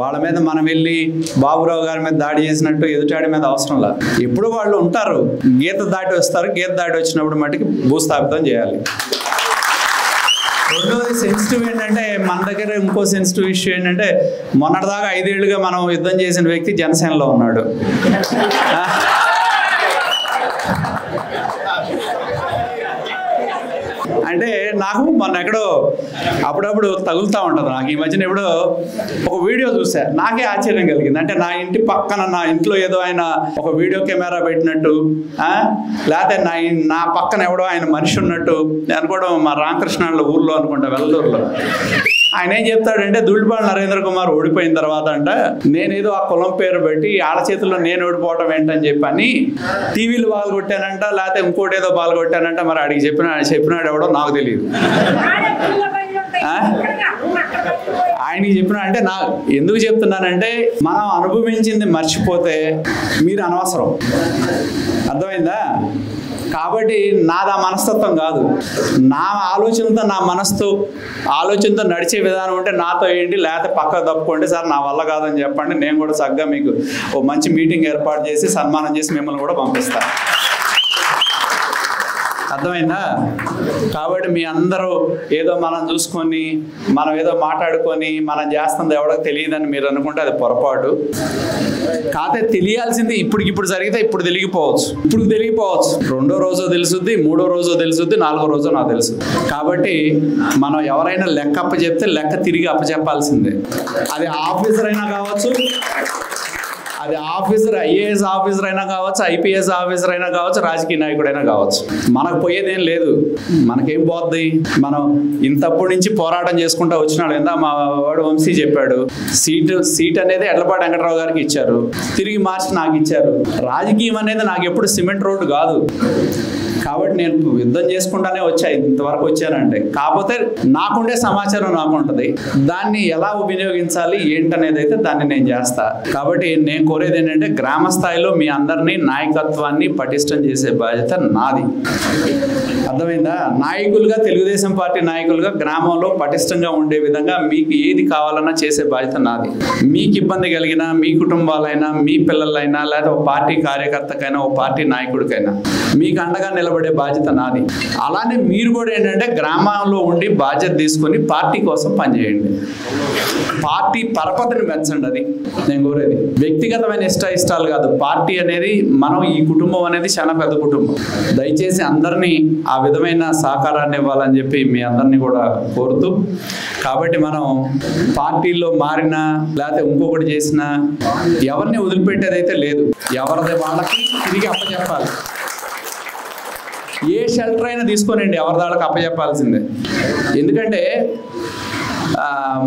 వాళ్ళ మీద మనం వెళ్ళి బాబురావు గారి మీద దాడి చేసినట్టు ఎదుటాడి మీద అవసరంలా. ఎప్పుడు వాళ్ళు ఉంటారు, గీత దాటి వస్తారు, గీత దాటి వచ్చినప్పుడు మటుకు భూస్థాపితం చేయాలి. రెండోది సెన్సిటివ్ ఏంటంటే, మన దగ్గర ఇంకో సెన్సిటివ్ ఇష్యూ ఏంటంటే, మొన్నటిదాకా 5 ఏళ్లుగా మనం యుద్ధం చేసిన వ్యక్తి జనసేనలో ఉన్నాడు. అంటే నాకు మొన్న ఎక్కడో అప్పుడప్పుడు తగులుతూ ఉంటుంది. నాకు ఈ మధ్యన ఎప్పుడో ఒక వీడియో చూసా, నాకే ఆశ్చర్యం కలిగింది. అంటే నా ఇంటి పక్కన, నా ఇంట్లో ఏదో ఆయన ఒక వీడియో కెమెరా పెట్టినట్టు, లేకపోతే నా పక్కన ఎవడో ఆయన మనిషి ఉన్నట్టు అనుకోవడం. మా రామకృష్ణ ఊర్లో అనుకుంటా, వెల్లూరులో. ఆయన ఏం చెప్తాడంటే, దుల్లిపాల నరేంద్ర కుమార్ ఓడిపోయిన తర్వాత అంట, నేనేదో ఆ కులం పేరు పెట్టి ఆడ చేతుల్లో నేను ఓడిపోవటం ఏంటని చెప్పని టీవీలు పాల్గొట్టానంట, లేకపోతే ఇంకోటి ఏదో పాల్గొట్టానంట. మరి అడిగి చెప్పినాడు ఎవడో నాకు తెలియదు. ఆయనకి చెప్పినా అంటే ఎందుకు చెప్తున్నానంటే, మనం అనుభవించింది మర్చిపోతే మీరు అనవసరం. అర్థమైందా? కాబట్టి నాది ఆ మనస్తత్వం కాదు. నా ఆలోచనతో, నా మనసుతో ఆలోచనతో నడిచే విధానం ఉంటే నాతో ఏంటి, లేకపోతే పక్కకు తప్పుకోండి సార్, నా వల్ల కాదని చెప్పండి. నేను కూడా చక్కగా మీకు ఓ మంచి మీటింగ్ ఏర్పాటు చేసి సన్మానం చేసి మిమ్మల్ని కూడా పంపిస్తాను. అర్థమైందా? కాబట్టి మీ అందరూ ఏదో మనం చూసుకొని, మనం ఏదో మాట్లాడుకొని మనం చేస్తుంది ఎవడో తెలియదని మీరు అనుకుంటే అది పొరపాటు. కాకపోతే తెలియాల్సింది ఇప్పటికిప్పుడు జరిగితే ఇప్పుడు తెలిగిపోవచ్చు. 2వ రోజో తెలుసుద్ది, 3వ రోజో తెలుసుద్ది, 4వ రోజో నాకు తెలుసు. కాబట్టి మనం ఎవరైనా లెక్క అప్పచెప్తే లెక్క తిరిగి అప్పచెప్పాల్సిందే. అది ఆఫీసర్ అయినా కావచ్చు, అది ఐఏఎస్ ఆఫీసర్ అయినా కావచ్చు, ఐపీఎస్ ఆఫీసర్ అయినా కావచ్చు, రాజకీయ నాయకుడైనా కావచ్చు. మనకు పోయేదేం లేదు. మనకేం పోద్ది? మనం ఇంతప్పటి నుంచి పోరాటం చేసుకుంటూ వచ్చినాడు. ఎంత మా వాడు వంశీ చెప్పాడు, సీట్ అనేది ఎడ్లపాటి వెంకటరావు గారికి ఇచ్చారు, తిరిగి మార్చి నాకు ఇచ్చారు. రాజకీయం అనేది నాకు ఎప్పుడు సిమెంట్ రోడ్డు కాదు. కాబట్టి నేను యుద్ధం చేసుకుంటానే ఇంతవరకు వచ్చానంటే, కాకపోతే నాకుండే సమాచారం నాకు ఉంటుంది, దాన్ని ఎలా వినియోగించాలి ఏంటనేది అయితే దాన్ని నేను చేస్తా. కాబట్టి నేను కోరేది ఏంటంటే గ్రామ స్థాయిలో మీ అందరినీ నాయకత్వాన్ని పటిష్టం చేసే బాధ్యత నాది. అర్థమైందా? నాయకులుగా, తెలుగుదేశం పార్టీ నాయకులుగా గ్రామంలో పటిష్టంగా ఉండే విధంగా మీకు ఏది కావాలన్నా చేసే బాధ్యత నాది. మీకు ఇబ్బంది కలిగినా, మీ కుటుంబాలైనా, మీ పిల్లలైనా, లేదా ఒక పార్టీ కార్యకర్తకైనా, ఒక పార్టీ నాయకుడికైనా మీకు అండగా నిలబడే బాధ్యత నాది. అలానే మీరు కూడా ఏంటంటే గ్రామంలో ఉండి బాధ్యత తీసుకొని పార్టీ కోసం పనిచేయండి. పార్టీ పరపతిని పెంచండి. అది నేను కోరేది. వ్యక్తిగతమైన ఇష్టాలు కాదు. పార్టీ అనేది మనం, ఈ కుటుంబం అనేది చాలా పెద్ద కుటుంబం. దయచేసి అందరినీ ఆ విధమైన సహకారాన్ని ఇవ్వాలని చెప్పి మీ అందరినీ కూడా కోరుతూ, కాబట్టి మనం పార్టీల్లో మారినా లేకపోతే ఇంకొకటి చేసినా ఎవరిని వదిలిపెట్టేదైతే లేదు. ఎవరిది వాళ్ళకి తిరిగి అప్పచెప్పాలి. ఏ షెల్టర్ అయినా తీసుకోనండి, ఎవరి దాళ్ళకి అప్పచెప్పాల్సిందే. ఎందుకంటే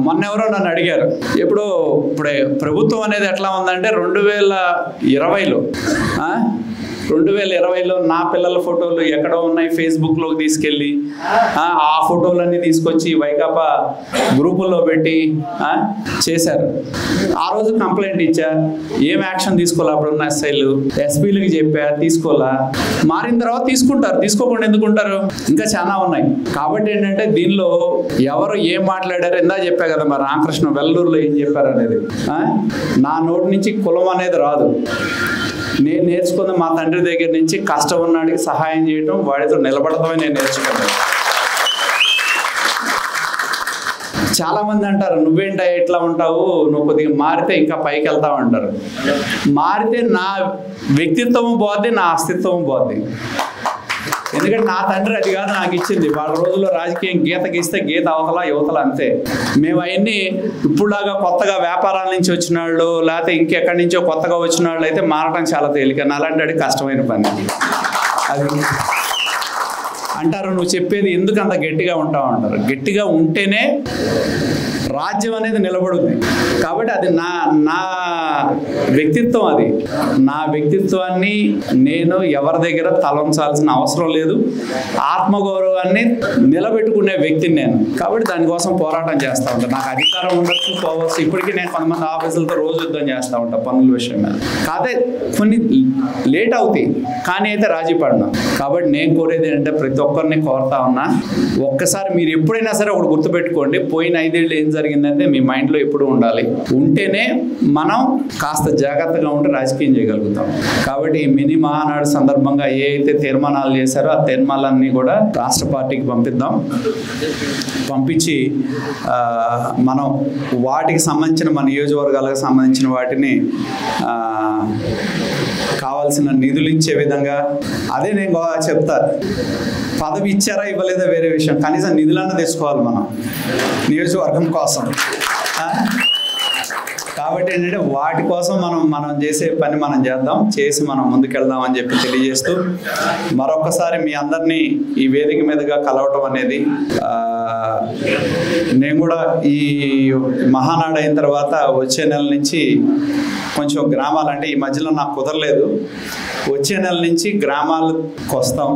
మొన్న ఎవరో నన్ను అడిగారు, ఇప్పుడే ప్రభుత్వం అనేది ఎట్లా ఉందంటే 2020లో నా పిల్లల ఫోటోలు ఎక్కడో ఉన్నాయి, ఫేస్బుక్లోకి తీసుకెళ్ళి ఆ ఫోటోలన్నీ తీసుకొచ్చి వైకాపా గ్రూపుల్లో పెట్టి చేశారు. ఆ రోజు కంప్లైంట్ ఇచ్చా, ఏం యాక్షన్ తీసుకోవాలా? అప్పుడున్న ఎస్ఐలు, ఎస్పీలకి చెప్పా, తీసుకోవాలా? మారిన తర్వాత తీసుకుంటారు, తీసుకోకుండా ఎందుకుంటారు? ఇంకా చాలా ఉన్నాయి. కాబట్టి ఏంటంటే దీనిలో ఎవరు ఏం మాట్లాడారు, ఇందా చెప్పా కదా మరి రామకృష్ణ వెల్లూరులో ఏం చెప్పారు అనేది. నా నోటి నుంచి కులం అనేది రాదు. నేను నేర్చుకున్న మా తండ్రి దగ్గర నుంచి కష్టం ఉన్నాడికి సహాయం చేయడం, వాడితో నిలబడతామని నేను నేర్చుకున్నాను. చాలా మంది అంటారు, నువ్వేంటా ఎట్లా ఉంటావు, నువ్వు కొద్దిగా మారితే ఇంకా పైకి వెళ్తావు అంటారు. మారితే నా వ్యక్తిత్వం పోద్ది, నా అస్తిత్వం పోద్ది. ఎందుకంటే నా తండ్రి అది కాదు నాకు ఇచ్చింది. వాళ్ళ రోజుల్లో రాజకీయం గీత గీస్తే గీత అవతల యువతల అంతే. మేము అవన్నీ ఇప్పుడులాగా కొత్తగా వ్యాపారాల నుంచి వచ్చిన వాళ్ళు, లేకపోతే ఇంకెక్కడి నుంచో కొత్తగా వచ్చిన వాళ్ళు అయితే మారటం చాలా తేలిక. అలాంటి కష్టమైన పని. అది అంటారు, నువ్వు చెప్పేది ఎందుకు అంత గట్టిగా ఉంటావు అంటారు. గట్టిగా ఉంటేనే రాజ్యం అనేది నిలబడుద్ది. కాబట్టి అది నా వ్యక్తిత్వం. అది నా వ్యక్తిత్వాన్ని నేను ఎవరి దగ్గర తలంచాల్సిన అవసరం లేదు. ఆత్మగౌరవాన్ని నిలబెట్టుకునే వ్యక్తిని నేను. కాబట్టి దానికోసం పోరాటం చేస్తూ ఉంటాను. నాకు అధికారం ఉండొచ్చు, పోవచ్చు. ఇప్పటికీ నేను కొంతమంది ఆఫీసులతో రోజు యుద్ధం చేస్తూ ఉంటాను పనుల విషయం మీద. కాదే కొన్ని లేట్ అవుతాయి, కానీ అయితే రాజీ పడినా. కాబట్టి నేను కోరేది ఏంటంటే ప్రతి ఒక్కరిని కోరుతా ఉన్నా, ఒక్కసారి మీరు ఎప్పుడైనా సరే ఒకటి గుర్తుపెట్టుకోండి, పోయిన 5 ఏళ్ళు ఏం జరిగిందంటే మీ మైండ్లో ఎప్పుడు ఉండాలి. ఉంటేనే మనం కాస్త జాగ్రత్తగా ఉంటే రాజకీయం చేయగలుగుతాం. కాబట్టి ఈ మినీ మహానాడు సందర్భంగా ఏ అయితే తీర్మానాలు చేశారో ఆ తీర్మానాలన్నీ కూడా రాష్ట్ర పార్టీకి పంపిద్దాం. పంపించి మనం వాటికి సంబంధించిన మన నియోజకవర్గాలకు సంబంధించిన వాటిని కావాల్సిన నిధులు ఇచ్చే విధంగా, అదే నేను చెప్తా, పదవి ఇచ్చారా ఇవ్వలేదా వేరే విషయం, కనీసం నిధులన్నా తెచ్చుకోవాలి మనం నియోజకవర్గం కోసం. కాబట్టి ఏంటంటే వాటి కోసం మనం చేసే పని మనం చేద్దాం, చేసి మనం ముందుకెళ్దాం అని చెప్పి తెలియజేస్తూ, మరొకసారి మీ అందరినీ ఈ వేదిక మీదుగా కలవటం అనేది, నేను కూడా ఈ మహానాడు అయిన తర్వాత వచ్చే నెల నుంచి కొంచెం గ్రామాలంటే ఈ మధ్యలో నాకు కుదరలేదు, వచ్చే నెల నుంచి గ్రామాలకు వస్తాం.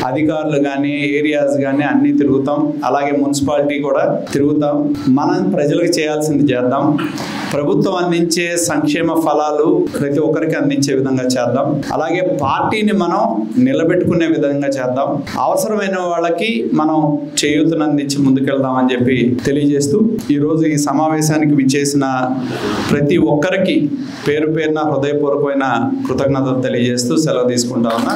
అధికారులు కానీ ఏరియాస్ కానీ అన్నీ తిరుగుతాం. అలాగే మున్సిపాలిటీ కూడా తిరుగుతాం. మనం ప్రజలకు చేయాల్సింది చేద్దాం. ప్రభుత్వం అందించే సంక్షేమ ఫలాలు ప్రతి ఒక్కరికి అందించే విధంగా చేద్దాం. అలాగే పార్టీని మనం నిలబెట్టుకునే విధంగా చేద్దాం. అవసరమైన వాళ్ళకి మనం చేయూతను అందించి ముందుకెళ్దాం అని చెప్పి తెలియజేస్తూ, ఈరోజు ఈ సమావేశానికి విచ్చేసిన ప్రతి ఒక్కరికి పేరు పేరున హృదయపూర్వకమైన కృతజ్ఞతలు తెలియజేస్తూ సెలవు తీసుకుంటా ఉన్నా.